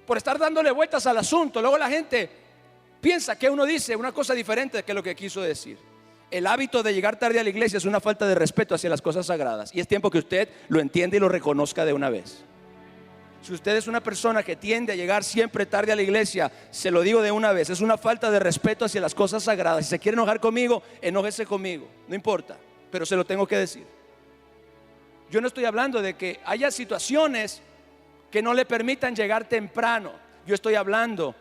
por estar dándole vueltas al asunto, luego la gente piensa que uno dice una cosa diferente de lo que quiso decir. El hábito de llegar tarde a la iglesia es una falta de respeto hacia las cosas sagradas. Y es tiempo que usted lo entienda y lo reconozca de una vez. Si usted es una persona que tiende a llegar siempre tarde a la iglesia, se lo digo de una vez, es una falta de respeto hacia las cosas sagradas. Si se quiere enojar conmigo, enójese conmigo, no importa, pero se lo tengo que decir. Yo no estoy hablando de que haya situaciones que no le permitan llegar temprano. Yo estoy hablando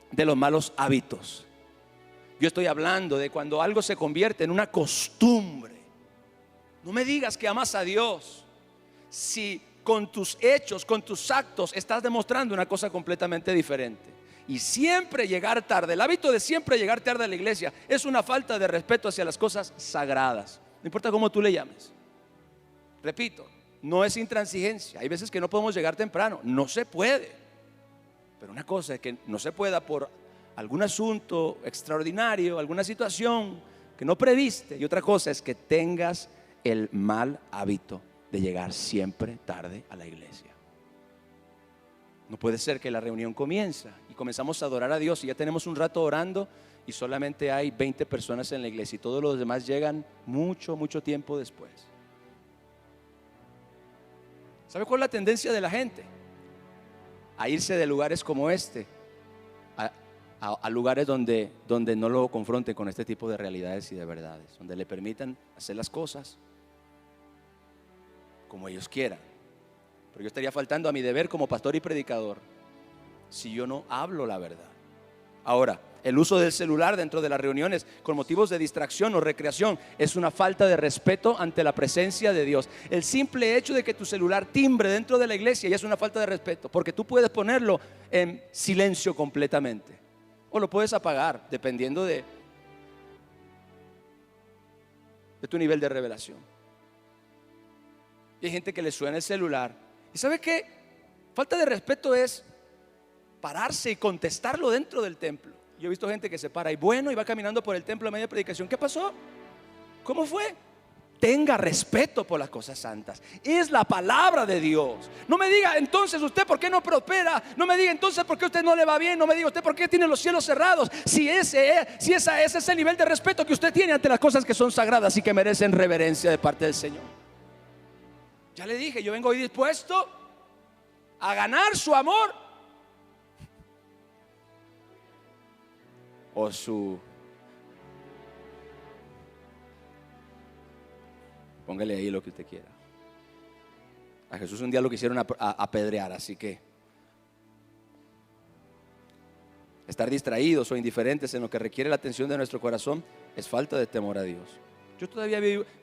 de los malos hábitos. Yo estoy hablando de cuando algo se convierte en una costumbre. No me digas que amas a Dios si con tus hechos, con tus actos estás demostrando una cosa completamente diferente. Y siempre llegar tarde, el hábito de siempre llegar tarde a la iglesia es una falta de respeto hacia las cosas sagradas. No importa cómo tú le llames. Repito, no es intransigencia. Hay veces que no podemos llegar temprano, no se puede. Pero una cosa es que no se pueda por algún asunto extraordinario, alguna situación que no previste, y otra cosa es que tengas el mal hábito de llegar siempre tarde a la iglesia. No puede ser que la reunión comienza y comenzamos a adorar a Dios y ya tenemos un rato orando y solamente hay 20 personas en la iglesia y todos los demás llegan mucho tiempo después. ¿Sabe cuál es la tendencia de la gente? A irse de lugares como este a lugares donde no lo confronten con este tipo de realidades y de verdades, donde le permitan hacer las cosas como ellos quieran. Pero yo estaría faltando a mi deber como pastor y predicador si yo no hablo la verdad. Ahora, el uso del celular dentro de las reuniones con motivos de distracción o recreación es una falta de respeto ante la presencia de Dios. El simple hecho de que tu celular timbre dentro de la iglesia ya es una falta de respeto, porque tú puedes ponerlo en silencio completamente o lo puedes apagar dependiendo de tu nivel de revelación. Y hay gente que le suena el celular. ¿Y sabe qué? Falta de respeto es pararse y contestarlo dentro del templo. Yo he visto gente que se para y va caminando por el templo a media predicación. ¿Qué pasó? ¿Cómo fue? tenga respeto por las cosas santas. Es la palabra de Dios. No me diga entonces usted por qué no prospera. No me diga entonces por qué usted no le va bien. No me diga usted por qué tiene los cielos cerrados. Si ese es el nivel de respeto que usted tiene ante las cosas que son sagradas y que merecen reverencia de parte del Señor. Ya le dije, yo vengo hoy dispuesto a ganar su amor o su... Póngale ahí lo que usted quiera. A Jesús un día lo quisieron apedrear, así que estar distraídos o indiferentes en lo que requiere la atención de nuestro corazón es falta de temor a Dios. Yo todavía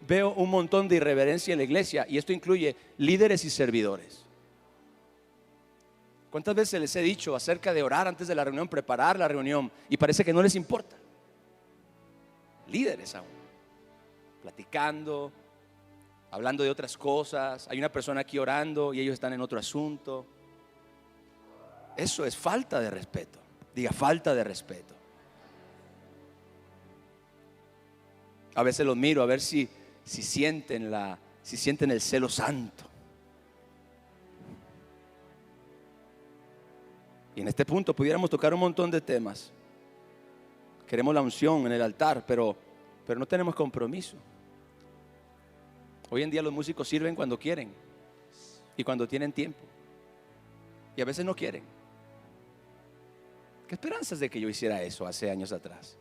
veo un montón de irreverencia en la iglesia, y esto incluye líderes y servidores. ¿Cuántas veces les he dicho acerca de orar antes de la reunión, preparar la reunión, y parece que no les importa? Líderes aún, platicando, hablando de otras cosas. Hay una persona aquí orando y ellos están en otro asunto. Eso es falta de respeto. Diga, falta de respeto. A veces los miro a ver si sienten el celo santo. Y en este punto pudiéramos tocar un montón de temas. Queremos la unción en el altar, pero no tenemos compromiso. Hoy en día los músicos sirven cuando quieren y cuando tienen tiempo, y a veces no quieren. ¿Qué esperanzas de que yo hiciera eso hace años atrás?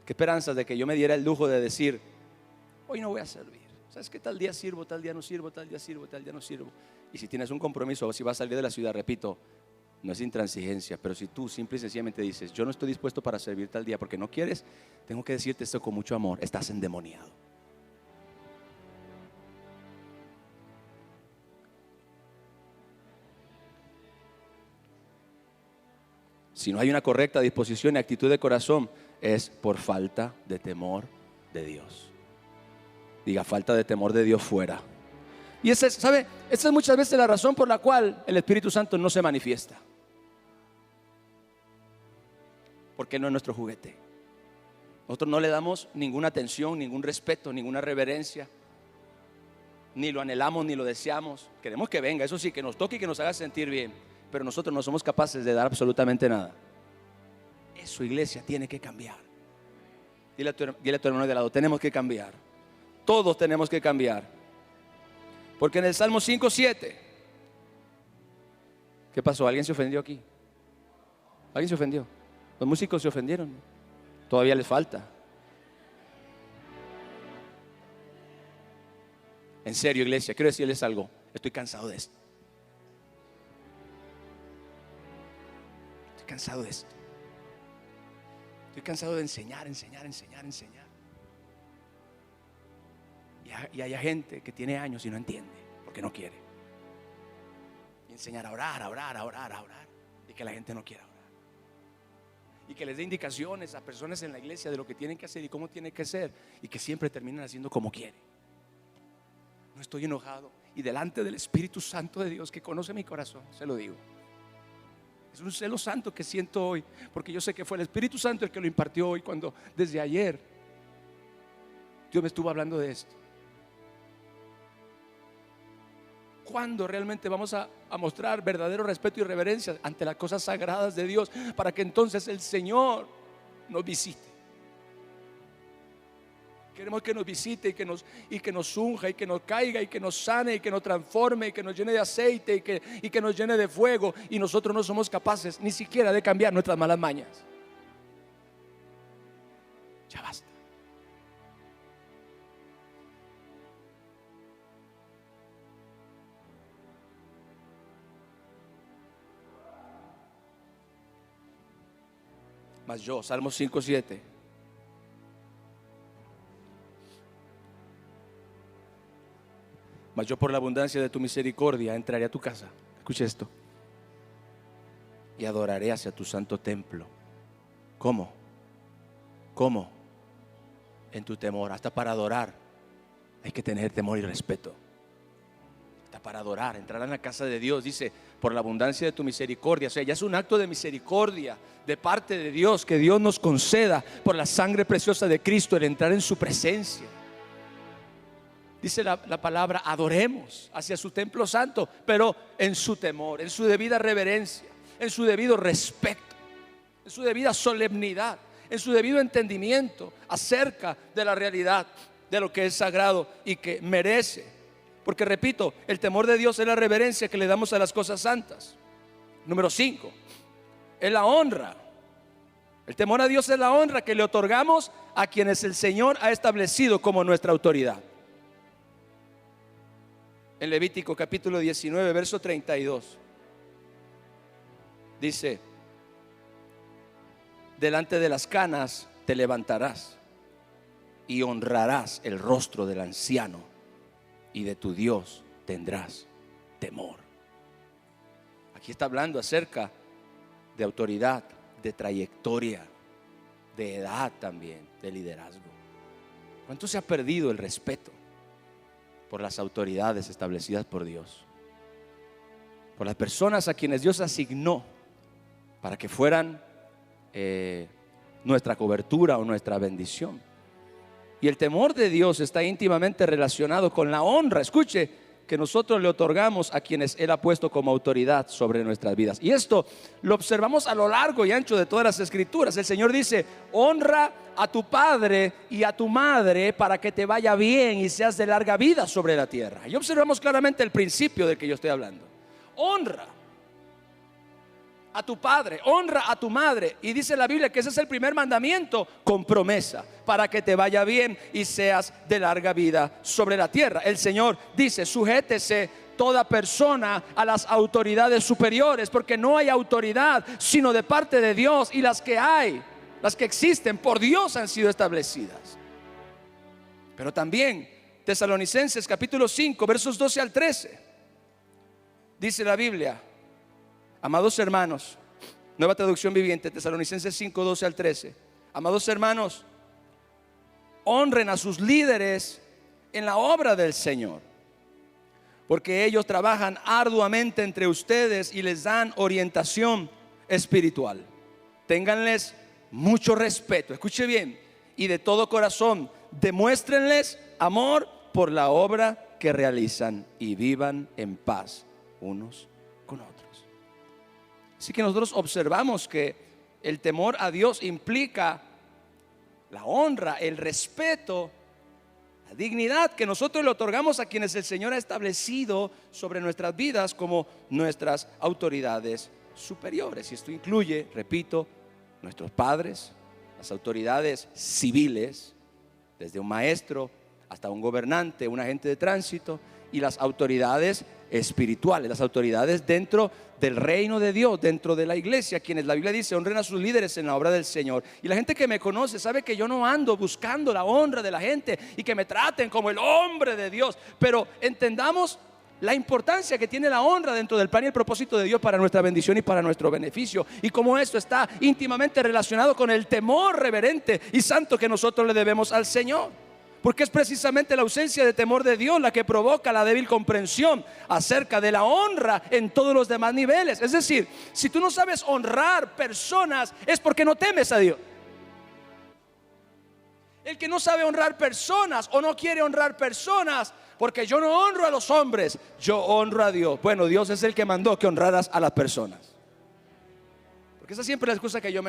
¿Qué esperanzas de que yo me diera el lujo de decir, hoy no voy a servir? ¿Sabes qué? Tal día sirvo, tal día no sirvo, tal día sirvo, tal día no sirvo. Y si tienes un compromiso o si vas a salir de la ciudad, repito, no es intransigencia, pero si tú simple y sencillamente dices, yo no estoy dispuesto para servir tal día porque no quieres, tengo que decirte esto con mucho amor, estás endemoniado. Si no hay una correcta disposición y actitud de corazón, es por falta de temor de Dios. Diga, falta de temor de Dios fuera. Y esa es muchas veces la razón por la cual el Espíritu Santo no se manifiesta. Porque no es nuestro juguete. Nosotros no le damos ninguna atención, ningún respeto, ninguna reverencia. Ni lo anhelamos, ni lo deseamos. Queremos que venga, eso sí, que nos toque y que nos haga sentir bien. Pero nosotros no somos capaces de dar absolutamente nada. Eso, iglesia, tiene que cambiar. Dile a tu hermano de lado, tenemos que cambiar. Todos tenemos que cambiar. Porque en el Salmo 5:7, ¿qué pasó? ¿Alguien se ofendió aquí? ¿Alguien se ofendió? Los músicos se ofendieron. Todavía les falta. En serio, iglesia, quiero decirles algo. Estoy cansado de esto. Estoy cansado de esto. Estoy cansado de enseñar. Y hay gente que tiene años y no entiende porque no quiere. Y enseñar a orar. Y que la gente no quiera orar. Y que les dé indicaciones a personas en la iglesia de lo que tienen que hacer y cómo tienen que ser. Y que siempre terminan haciendo como quieren. No estoy enojado. Y delante del Espíritu Santo de Dios que conoce mi corazón, se lo digo. Es un celo santo que siento hoy, porque yo sé que fue el Espíritu Santo el que lo impartió hoy, cuando desde ayer Dios me estuvo hablando de esto. ¿Cuándo realmente vamos a mostrar verdadero respeto y reverencia ante las cosas sagradas de Dios, para que entonces el Señor nos visite? Queremos que nos visite y que nos unja y que nos caiga y que nos sane y que nos transforme y que nos llene de aceite y que nos llene de fuego, y nosotros no somos capaces ni siquiera de cambiar nuestras malas mañas. Ya basta. Mas yo, Salmo 5:7. Mas yo, por la abundancia de tu misericordia, entraré a tu casa. Escuche esto. Y adoraré hacia tu santo templo. ¿Cómo? En tu temor. Hasta para adorar hay que tener temor y respeto. Hasta para adorar, entrar en la casa de Dios, dice, por la abundancia de tu misericordia. O sea, ya es un acto de misericordia de parte de Dios, que Dios nos conceda por la sangre preciosa de Cristo el entrar en su presencia. dice la palabra, adoremos hacia su templo santo, pero en su temor, en su debida reverencia, en su debido respeto, en su debida solemnidad, en su debido entendimiento acerca de la realidad de lo que es sagrado y que merece. Porque repito, el temor de Dios es la reverencia que le damos a las cosas santas. Número 5, es la honra. El temor a Dios es la honra que le otorgamos a quienes el Señor ha establecido como nuestra autoridad. En Levítico capítulo 19, verso 32, dice: delante de las canas te levantarás y honrarás el rostro del anciano, y de tu Dios tendrás temor. Aquí está hablando acerca de autoridad, de trayectoria, de edad también, de liderazgo. ¿Cuánto se ha perdido el respeto por las autoridades establecidas por Dios? Por las personas a quienes Dios asignó para que fueran nuestra cobertura o nuestra bendición. Y el temor de Dios está íntimamente relacionado con la honra, escuche, que nosotros le otorgamos a quienes Él ha puesto como autoridad sobre nuestras vidas. Y esto lo observamos a lo largo y ancho de todas las escrituras. El Señor dice: honra a tu padre y a tu madre para que te vaya bien y seas de larga vida sobre la tierra. Y observamos claramente el principio del que yo estoy hablando. Honra a tu padre, honra a tu madre. Y dice la Biblia que ese es el primer mandamiento con promesa, para que te vaya bien y seas de larga vida sobre la tierra. El Señor dice: sujétese toda persona a las autoridades superiores, porque no hay autoridad sino de parte de Dios, y las que hay, las que existen por Dios, han sido establecidas. Pero también Tesalonicenses capítulo 5 versos 12 al 13, dice la Biblia: amados hermanos, Nueva Traducción Viviente, Tesalonicenses 5, 12 al 13. Amados hermanos, honren a sus líderes en la obra del Señor, porque ellos trabajan arduamente entre ustedes y les dan orientación espiritual. Ténganles mucho respeto, escuche bien, y de todo corazón demuéstrenles amor por la obra que realizan, y vivan en paz unos con otros. Así que nosotros observamos que el temor a Dios implica la honra, el respeto, la dignidad que nosotros le otorgamos a quienes el Señor ha establecido sobre nuestras vidas como nuestras autoridades superiores. Y esto incluye, repito, nuestros padres, las autoridades civiles, desde un maestro hasta un gobernante, un agente de tránsito, y las autoridades espirituales, las autoridades dentro del reino de Dios, dentro de la iglesia, quienes la Biblia dice honren a sus líderes en la obra del Señor. Y la gente que me conoce sabe que yo no ando buscando la honra de la gente y que me traten como el hombre de Dios, pero entendamos la importancia que tiene la honra dentro del plan y el propósito de Dios para nuestra bendición y para nuestro beneficio, y cómo esto está íntimamente relacionado con el temor reverente y santo que nosotros le debemos al Señor. Porque es precisamente la ausencia de temor de Dios la que provoca la débil comprensión acerca de la honra en todos los demás niveles. Es decir, si tú no sabes honrar personas, es porque no temes a Dios. El que no sabe honrar personas o no quiere honrar personas, porque yo no honro a los hombres, yo honro a Dios. Bueno, Dios es el que mandó que honraras a las personas. Porque esa siempre es la excusa, que yo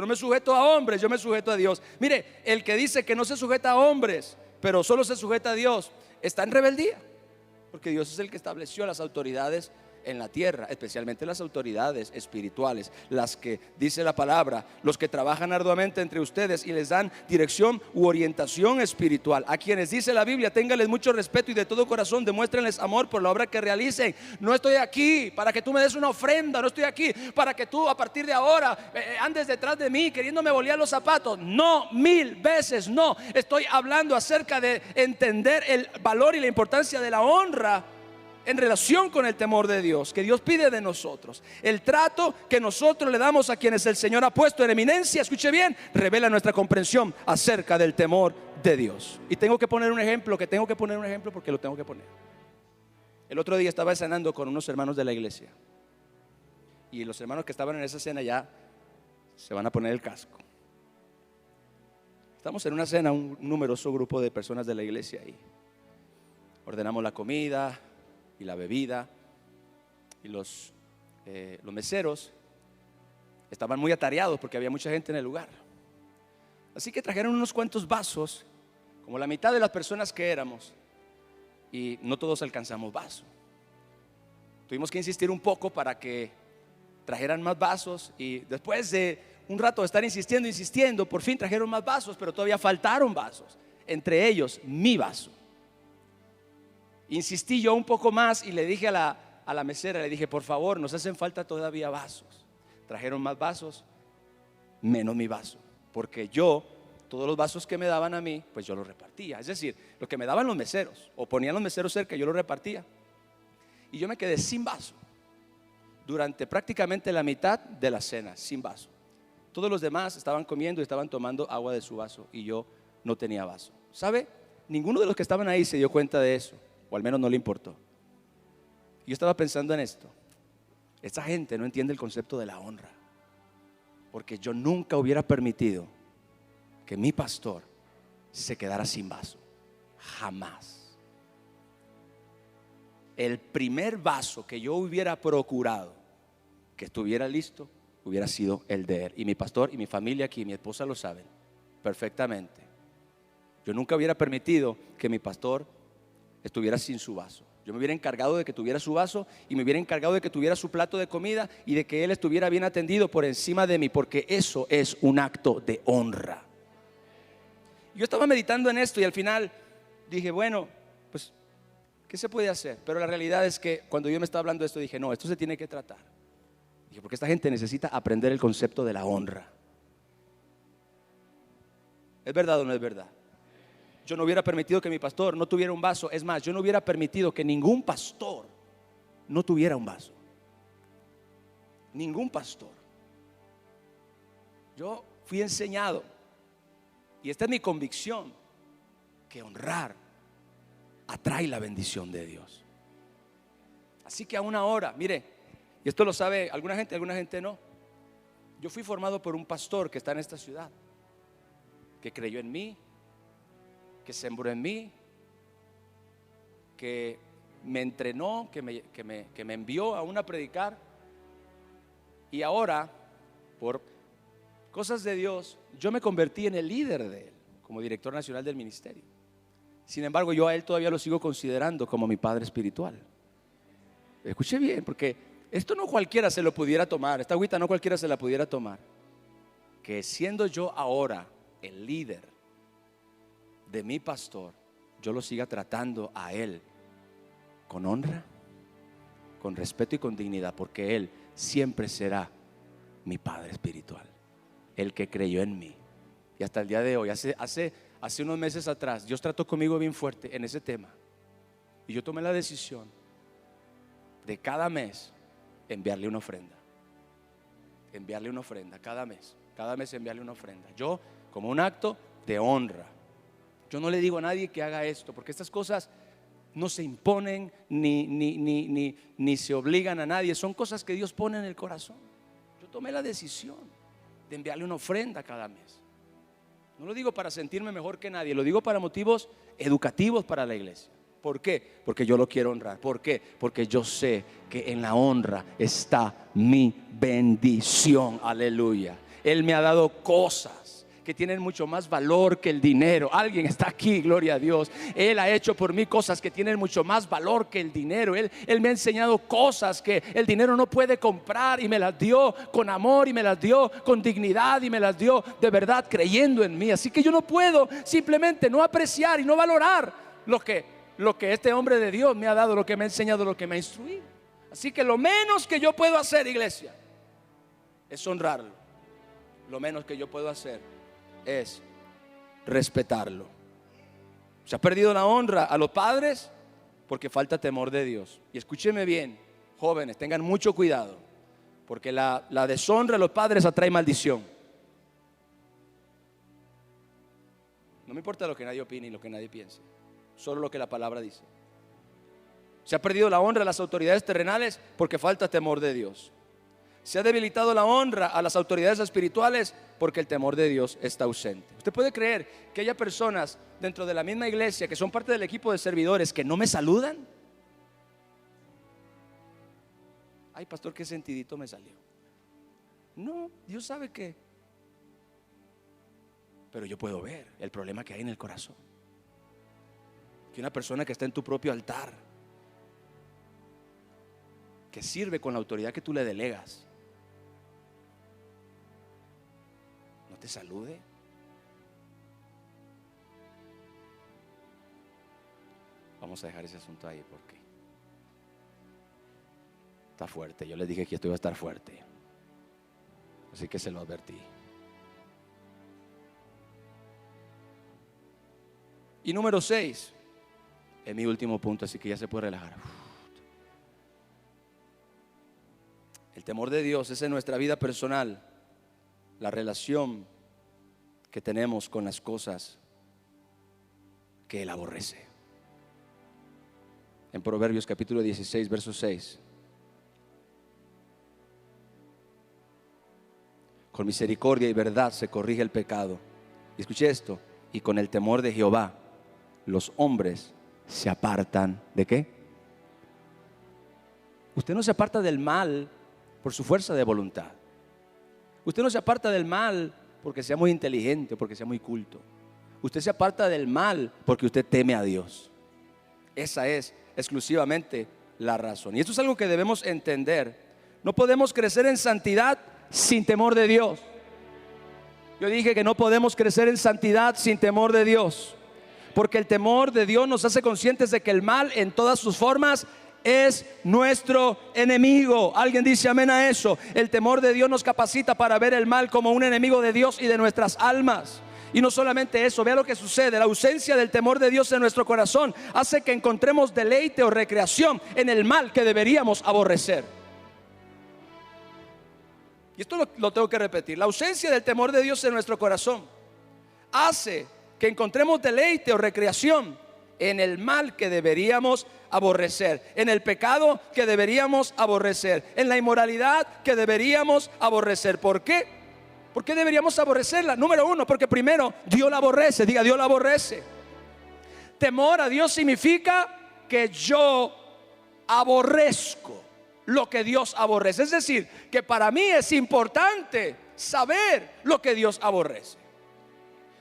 no me sujeto a hombres, yo me sujeto a Dios. Mire, el que dice que no se sujeta a hombres, pero solo se sujeta a Dios, está en rebeldía. Porque Dios es el que estableció las autoridades en la tierra, especialmente las autoridades espirituales, las que dice la palabra, los que trabajan arduamente entre ustedes y les dan dirección u orientación espiritual. A quienes dice la Biblia, ténganles mucho respeto y de todo corazón demuéstrenles amor por la obra que realicen. No estoy aquí para que tú me des una ofrenda, no estoy aquí para que tú a partir de ahora andes detrás de mí queriéndome bolear los zapatos. No, 1000 veces no. Estoy hablando acerca de entender el valor y la importancia de la honra en relación con el temor de Dios, que Dios pide de nosotros. El trato que nosotros le damos a quienes el Señor ha puesto en eminencia, escuche bien, revela nuestra comprensión acerca del temor de Dios. Y tengo que poner un ejemplo, porque lo tengo que poner. El otro día estaba cenando con unos hermanos de la iglesia, y los hermanos que estaban en esa cena ya se van a poner el casco. Estamos en una cena, un numeroso grupo de personas de la iglesia ahí. ordenamos la comida y la bebida, y los meseros estaban muy atareados porque había mucha gente en el lugar. Así que trajeron unos cuantos vasos, como la mitad de las personas que éramos, y no todos alcanzamos vaso. Tuvimos que insistir un poco para que trajeran más vasos, y después de un rato de estar insistiendo, por fin trajeron más vasos, pero todavía faltaron vasos, entre ellos mi vaso. Insistí yo un poco más y le dije a la mesera, le dije, por favor, nos hacen falta todavía vasos. Trajeron más vasos, menos mi vaso, porque todos los vasos que me daban a mí, pues yo los repartía. Es decir, lo que me daban los meseros, o ponían los meseros cerca, yo los repartía. Y yo me quedé sin vaso durante prácticamente la mitad de la cena, sin vaso. Todos los demás estaban comiendo y estaban tomando agua de su vaso, y yo no tenía vaso. ¿Sabe? Ninguno de los que estaban ahí se dio cuenta de eso, o al menos no le importó. Yo estaba pensando en esto. Esta gente no entiende el concepto de la honra, porque yo nunca hubiera permitido que mi pastor se quedara sin vaso. Jamás. El primer vaso que yo hubiera procurado que estuviera listo hubiera sido el de él. Y mi pastor y mi familia aquí, mi esposa lo saben perfectamente. Yo nunca hubiera permitido que mi pastor estuviera sin su vaso. Yo me hubiera encargado de que tuviera su vaso, y me hubiera encargado de que tuviera su plato de comida, y de que él estuviera bien atendido por encima de mí, porque eso es un acto de honra. Yo estaba meditando en esto y al final dije, bueno, pues, ¿qué se puede hacer? Pero la realidad es que cuando yo me estaba hablando de esto, dije, no, esto se tiene que tratar. Dije, porque esta gente necesita aprender el concepto de la honra. ¿Es verdad o no es verdad? Yo no hubiera permitido que mi pastor no tuviera un vaso. Es más, yo no hubiera permitido que ningún pastor no tuviera un vaso. Ningún pastor. Yo fui enseñado, y esta es mi convicción, que honrar atrae la bendición de Dios. Así que a una hora, mire, y esto lo sabe alguna gente no. Yo fui formado por un pastor que está en esta ciudad, que creyó en mí, que sembró en mí, que me entrenó, que me envió a predicar. Y ahora, por cosas de Dios, yo me convertí en el líder de él, como director nacional del ministerio. Sin embargo, yo a él todavía lo sigo considerando como mi padre espiritual. Escuche bien, porque esto no cualquiera se lo pudiera tomar, esta agüita no cualquiera se la pudiera tomar. Que siendo yo ahora el líder de mi pastor, yo lo siga tratando a él con honra, con respeto y con dignidad, porque él siempre será mi padre espiritual, el que creyó en mí. Y hasta el día de hoy, hace unos meses atrás, Dios trató conmigo bien fuerte en ese tema, y yo tomé la decisión de cada mes enviarle una ofrenda. Cada mes enviarle una ofrenda. Yo, como un acto de honra. Yo no le digo a nadie que haga esto, porque estas cosas no se imponen ni se obligan a nadie. Son cosas que Dios pone en el corazón. Yo tomé la decisión de enviarle una ofrenda cada mes. No lo digo para sentirme mejor que nadie, lo digo para motivos educativos para la iglesia. ¿Por qué? Porque yo lo quiero honrar. ¿Por qué? Porque yo sé que en la honra está mi bendición. Aleluya. Él me ha dado cosas que tienen mucho más valor que el dinero. Alguien está aquí, gloria a Dios. Él ha hecho por mí cosas que tienen mucho más valor que el dinero. Él me ha enseñado cosas que el dinero no puede comprar, y me las dio con amor, y me las dio con dignidad, y me las dio de verdad creyendo en mí. Así que yo no puedo simplemente no apreciar y no valorar lo que este hombre de Dios me ha dado, lo que me ha enseñado, lo que me ha instruido. Así que lo menos que yo puedo hacer, iglesia, es honrarlo. Lo menos que yo puedo hacer es respetarlo. Se ha perdido la honra a los padres porque falta temor de Dios. Y escúcheme bien, jóvenes, tengan mucho cuidado, porque la deshonra a los padres atrae maldición. No me importa lo que nadie opine y lo que nadie piense, solo lo que la palabra dice. Se ha perdido la honra a las autoridades terrenales porque falta temor de Dios. Se ha debilitado la honra a las autoridades espirituales porque el temor de Dios está ausente. ¿Usted puede creer que haya personas dentro de la misma iglesia que son parte del equipo de servidores que no me saludan? Ay, pastor, qué sentidito me salió. No, Dios sabe que. Pero yo puedo ver el problema que hay en el corazón. Que una persona que está en tu propio altar, que sirve con la autoridad que tú le delegas, no te salude. Vamos a dejar ese asunto ahí porque está fuerte. Yo les dije que esto iba a estar fuerte, así que se lo advertí. Y número 6, es mi último punto, así que ya se puede relajar. El temor de Dios es en nuestra vida personal la relación que tenemos con las cosas que Él aborrece. En Proverbios capítulo 16, verso 6. Con misericordia y verdad se corrige el pecado. Y escuche esto: y con el temor de Jehová los hombres se apartan. ¿De qué? Usted no se aparta del mal por su fuerza de voluntad. Usted no se aparta del mal porque sea muy inteligente, porque sea muy culto. Usted se aparta del mal porque usted teme a Dios. Esa es exclusivamente la razón. Y esto es algo que debemos entender. No podemos crecer en santidad sin temor de Dios. Yo dije que no podemos crecer en santidad sin temor de Dios, porque el temor de Dios nos hace conscientes de que el mal en todas sus formas es nuestro enemigo. ¿Alguien dice amén a eso? El temor de Dios nos capacita para ver el mal como un enemigo de Dios y de nuestras almas. Y no solamente eso, vea lo que sucede. La ausencia del temor de Dios en nuestro corazón hace que encontremos deleite o recreación en el mal que deberíamos aborrecer. Y esto lo tengo que repetir. La ausencia del temor de Dios en nuestro corazón hace que encontremos deleite o recreación en el mal que deberíamos aborrecer, en el pecado que deberíamos aborrecer, en la inmoralidad que deberíamos aborrecer. ¿Por qué? ¿Por qué deberíamos aborrecerla? Número 1, porque primero Dios la aborrece. Diga, Dios la aborrece. Temor a Dios significa que yo aborrezco lo que Dios aborrece. Es decir, que para mí es importante saber lo que Dios aborrece.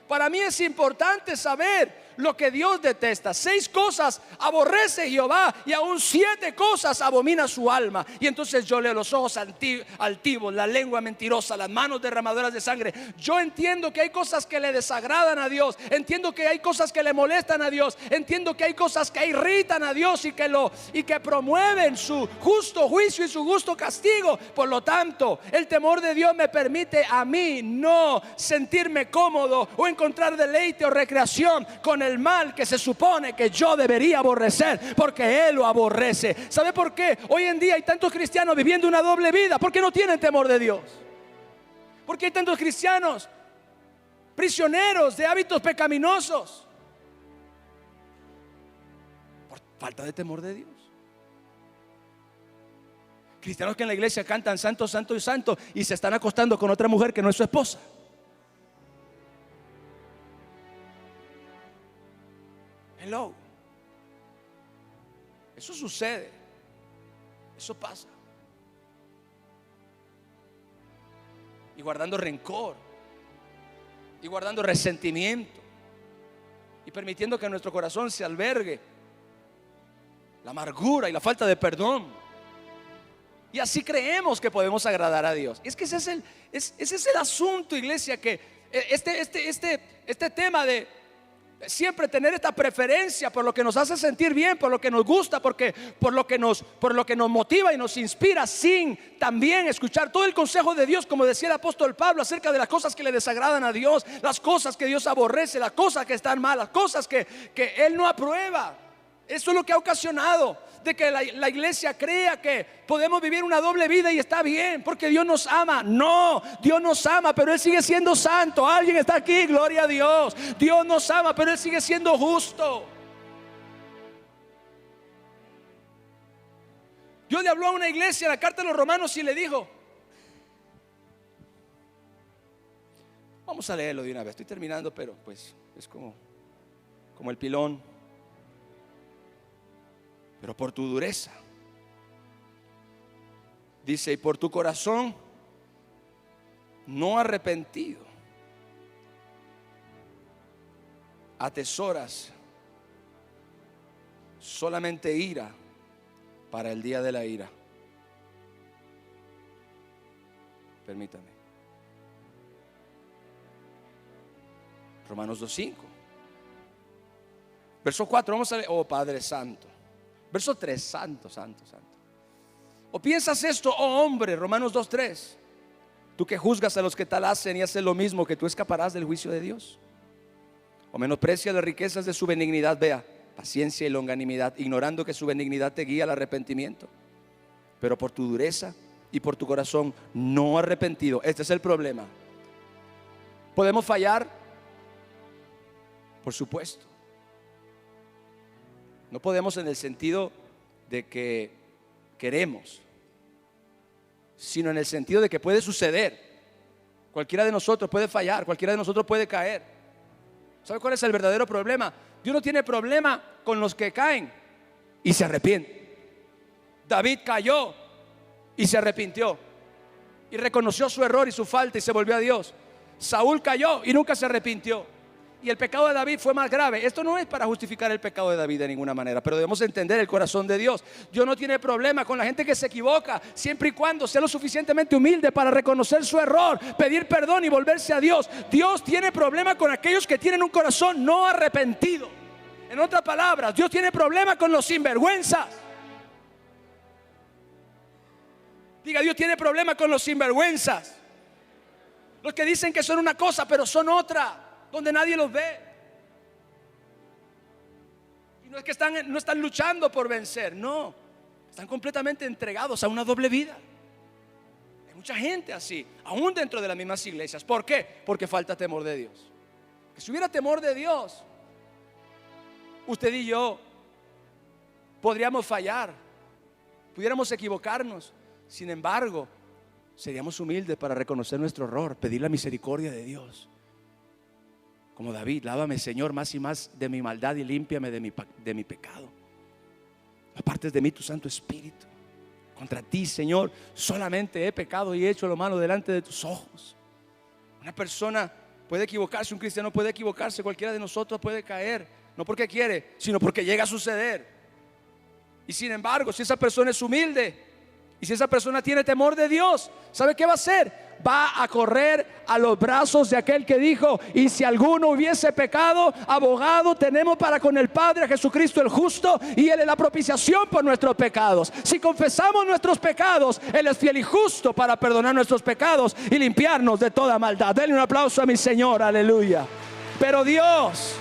Para mí es importante saber lo que Dios detesta. 6 cosas aborrece Jehová y aún 7 cosas abomina su alma. Y entonces yo leo los ojos altivos, la lengua mentirosa, las manos derramadoras de sangre. Yo entiendo que hay cosas que le desagradan a Dios. Entiendo que hay cosas que le molestan a Dios. Entiendo que hay cosas que irritan a Dios y que promueven su justo juicio y su justo castigo. Por lo tanto, el temor de Dios me permite a mí no sentirme cómodo o encontrar deleite o recreación con el mal que se supone que yo debería aborrecer, porque Él lo aborrece. ¿Sabe por qué? Hoy en día hay tantos cristianos viviendo una doble vida, porque no tienen temor de Dios. Porque hay tantos cristianos prisioneros de hábitos pecaminosos por falta de temor de Dios. Cristianos que en la iglesia cantan santo, santo y santo y se están acostando con otra mujer que no es su esposa. Hello. Eso sucede. Eso pasa. Y guardando rencor, y guardando resentimiento, y permitiendo que en nuestro corazón se albergue la amargura y la falta de perdón. Y así creemos que podemos agradar a Dios. Es que ese es el asunto, iglesia, que este tema de siempre tener esta preferencia por lo que nos hace sentir bien, por lo que nos gusta, por lo que nos motiva y nos inspira, sin también escuchar todo el consejo de Dios, como decía el apóstol Pablo, acerca de las cosas que le desagradan a Dios, las cosas que Dios aborrece, las cosas que están mal, las cosas que Él no aprueba. Eso es lo que ha ocasionado de que la iglesia crea que podemos vivir una doble vida y está bien, porque Dios nos ama. No, Dios nos ama, pero Él sigue siendo santo. Alguien está aquí, gloria a Dios. Dios nos ama, pero Él sigue siendo justo. Dios le habló a una iglesia en la carta de los Romanos y le dijo: Vamos a leerlo de una vez. Estoy terminando, pero pues es como el pilón. Pero por tu dureza, dice, y por tu corazón no arrepentido, atesoras solamente ira para el día de la ira. Permítame. Romanos 2:5. Verso 4, vamos a leer. Oh Padre Santo. Verso 3, santo. ¿O piensas esto, oh hombre? Romanos 2:3. Tú que juzgas a los que tal hacen y haces lo mismo, que tú escaparás del juicio de Dios. O menosprecia las riquezas de su benignidad, vea, paciencia y longanimidad, ignorando que su benignidad te guía al arrepentimiento. Pero por tu dureza y por tu corazón no arrepentido. Este es el problema. ¿Podemos fallar? Por supuesto. No podemos en el sentido de que queremos, sino en el sentido de que puede suceder. Cualquiera de nosotros puede fallar, cualquiera de nosotros puede caer. ¿Sabe cuál es el verdadero problema? Dios no tiene problema con los que caen y se arrepienten. David cayó y se arrepintió y reconoció su error y su falta y se volvió a Dios. Saúl cayó y nunca se arrepintió. Y el pecado de David fue más grave. Esto no es para justificar el pecado de David de ninguna manera, pero debemos entender el corazón de Dios. Dios no tiene problema con la gente que se equivoca, siempre y cuando sea lo suficientemente humilde para reconocer su error, pedir perdón y volverse a Dios. Dios tiene problema con aquellos que tienen un corazón no arrepentido. En otras palabras, Dios tiene problema con los sinvergüenzas. Diga, Dios tiene problema con los sinvergüenzas. Los que dicen que son una cosa pero son otra, donde nadie los ve. Y no es que no están luchando por vencer, no, están completamente entregados a una doble vida. Hay mucha gente así, aún dentro de las mismas iglesias. ¿Por qué? Porque falta temor de Dios. Que si hubiera temor de Dios, usted y yo podríamos fallar, pudiéramos equivocarnos. Sin embargo, seríamos humildes para reconocer nuestro error, pedir la misericordia de Dios. Como David, lávame, Señor, más y más de mi maldad y límpiame de mi pecado. Apartes de mí tu Santo Espíritu. Contra ti, Señor, solamente he pecado y he hecho lo malo delante de tus ojos. Una persona puede equivocarse, un cristiano puede equivocarse, cualquiera de nosotros puede caer, no porque quiere, sino porque llega a suceder. Y sin embargo, si esa persona es humilde y si esa persona tiene temor de Dios, ¿sabe qué va a hacer? Va a correr a los brazos de aquel que dijo: y si alguno hubiese pecado, abogado tenemos para con el Padre, a Jesucristo el justo, y Él es la propiciación por nuestros pecados. Si confesamos nuestros pecados, Él es fiel y justo para perdonar nuestros pecados y limpiarnos de toda maldad. Denle un aplauso a mi Señor, aleluya. Pero Dios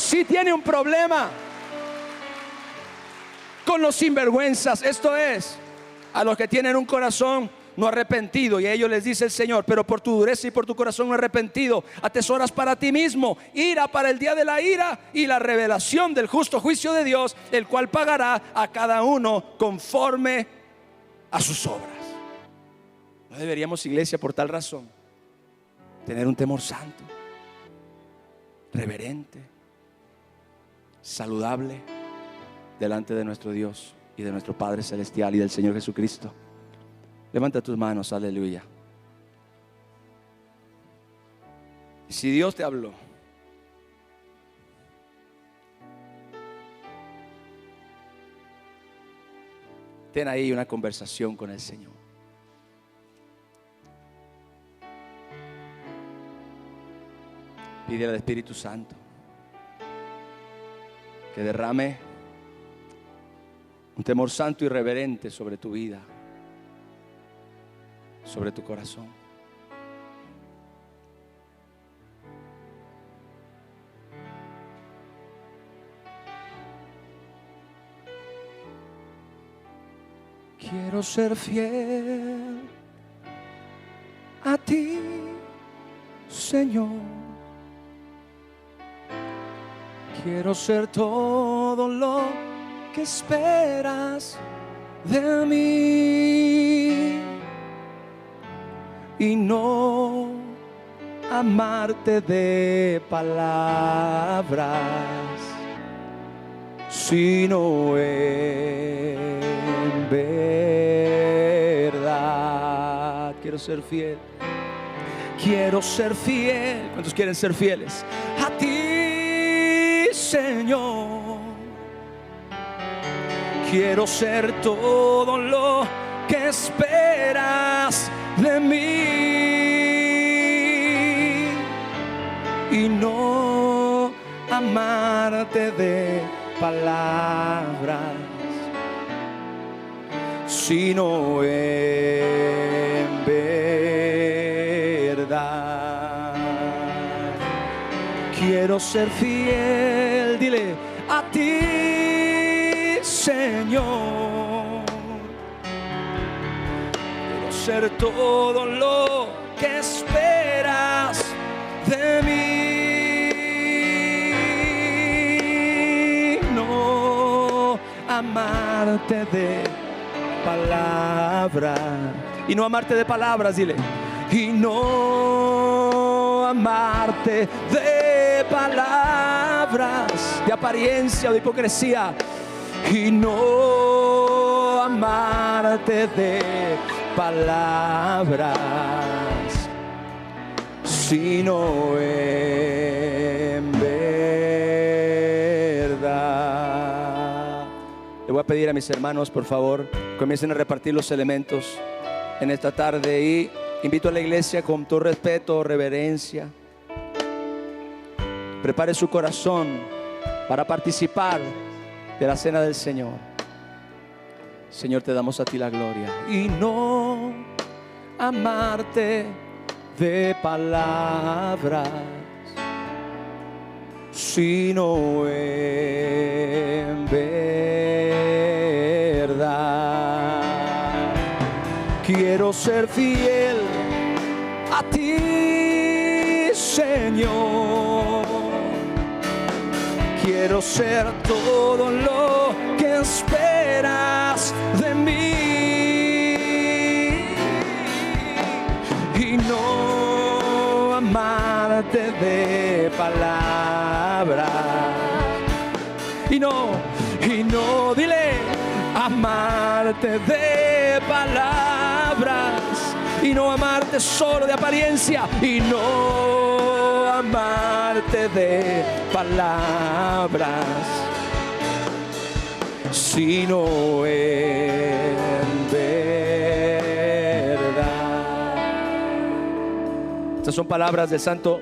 sí tiene un problema con los sinvergüenzas. Esto es, a los que tienen un corazón no arrepentido. Y a ellos les dice el Señor: pero por tu dureza y por tu corazón no arrepentido, atesoras para ti mismo ira para el día de la ira y la revelación del justo juicio de Dios, el cual pagará a cada uno conforme a sus obras. No deberíamos, iglesia, por tal razón, tener un temor santo, reverente, saludable delante de nuestro Dios y de nuestro Padre Celestial y del Señor Jesucristo. Levanta tus manos, aleluya. Si Dios te habló, ten ahí una conversación con el Señor. Pídele al Espíritu Santo que derrame un temor santo y reverente sobre tu vida, sobre tu corazón. Quiero ser fiel a ti, Señor. Quiero ser todo lo que esperas de mí. y no amarte de palabras, sino en verdad. Quiero ser fiel. Quiero ser fiel. ¿Cuántos quieren ser fieles? A ti, Señor. Quiero ser todo lo que esperas de mí y no amarte de palabras, sino en verdad. Quiero ser fiel, dile, a ti, Señor. Quiero ser todo lo que esperas de mí, no amarte de palabras, y no amarte de palabras, dile, y no amarte de palabras, de apariencia o de hipocresía, y no amarte de palabras, sino en verdad. Le voy a pedir a mis hermanos, por favor, comiencen a repartir los elementos en esta tarde, y invito a la iglesia con todo respeto, reverencia. Prepare su corazón para participar de la cena del Señor. Señor, te damos a ti la gloria. Y no amarte de palabras, sino en verdad. Quiero ser fiel a ti, Señor. Quiero ser todo lo que esperas de mí y no amarte de palabras. Y no, dile, amarte de palabras y no amarte solo de apariencia, y no amarte de palabras, sino en verdad. Estas son palabras del santo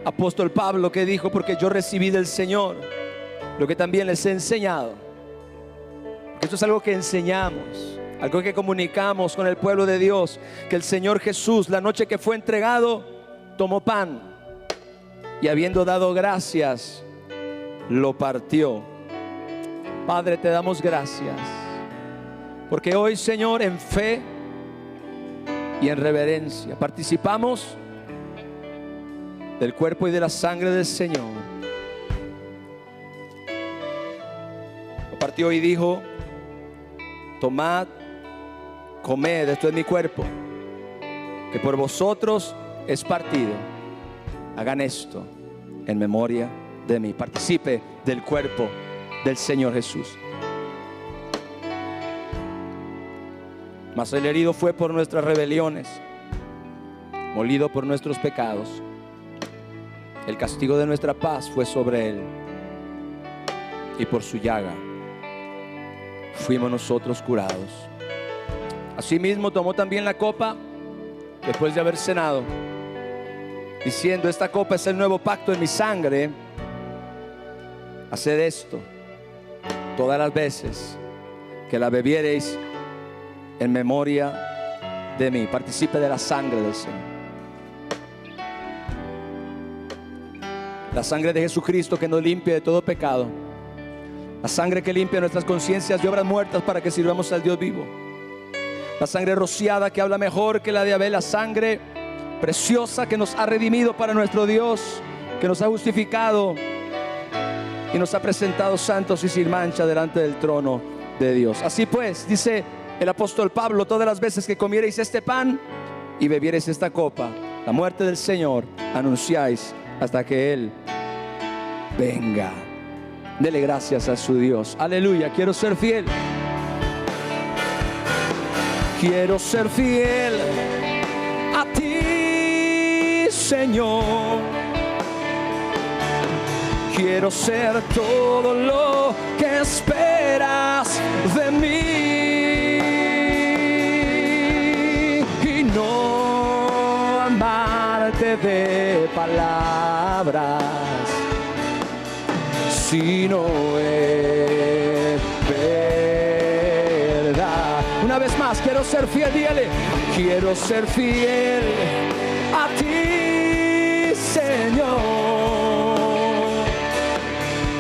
apóstol Pablo, que dijo: porque yo recibí del Señor lo que también les he enseñado. Esto es algo que enseñamos, algo que comunicamos con el pueblo de Dios, que el Señor Jesús, la noche que fue entregado, tomó pan y, habiendo dado gracias, lo partió. Padre, te damos gracias porque hoy, Señor, en fe y en reverencia participamos del cuerpo y de la sangre del Señor. Lo partió y dijo: tomad, comed, esto es mi cuerpo, que por vosotros es partido. Hagan esto en memoria de mí. Participe del cuerpo del Señor Jesús. Mas el herido fue por nuestras rebeliones, molido por nuestros pecados. El castigo de nuestra paz fue sobre él, y por su llaga fuimos nosotros curados. Asimismo tomó también la copa después de haber cenado, diciendo: esta copa es el nuevo pacto en mi sangre. Haced esto todas las veces que la bebiereis en memoria de mí. Participe de la sangre del Señor. La sangre de Jesucristo, que nos limpia de todo pecado. La sangre que limpia nuestras conciencias de obras muertas para que sirvamos al Dios vivo. La sangre rociada que habla mejor que la de Abel. La sangre preciosa que nos ha redimido para nuestro Dios, que nos ha justificado y nos ha presentado santos y sin mancha delante del trono de Dios. Así pues, dice el apóstol Pablo: todas las veces que comiereis este pan y bebiereis esta copa, la muerte del Señor anunciáis hasta que Él venga. Dele gracias a su Dios. Aleluya, quiero ser fiel. Quiero ser fiel a ti, Señor. Quiero ser todo lo que esperas de mí y no amarte de palabras, sino es verdad. Una vez más, quiero ser fiel, dígale. Quiero ser fiel a ti, Señor.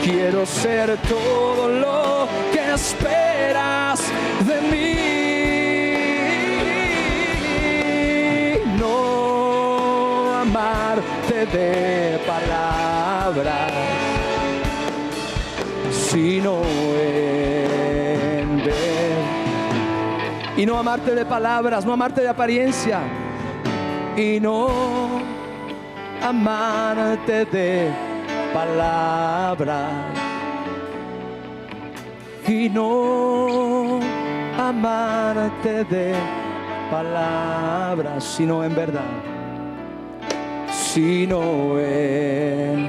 Quiero ser todo lo que esperas de mí, no amarte de palabras, sino en ver. Y no amarte de palabras, no amarte de apariencia, y no amarte de palabras, y no amarte de palabras, sino en verdad, sino en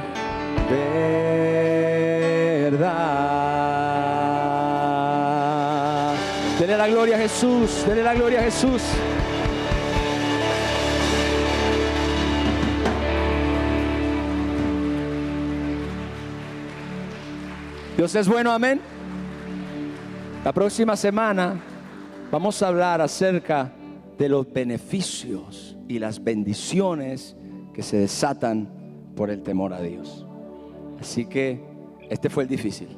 verdad. Dele la gloria a Jesús, dele la gloria a Jesús. Dios es bueno, amén. La próxima semana vamos a hablar acerca de los beneficios y las bendiciones que se desatan por el temor a Dios. Así que este fue el difícil.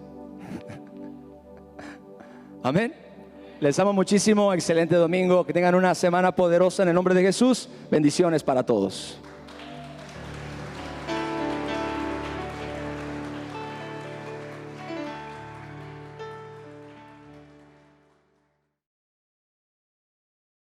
Amén. Les amo muchísimo. Excelente domingo. Que tengan una semana poderosa en el nombre de Jesús. Bendiciones para todos.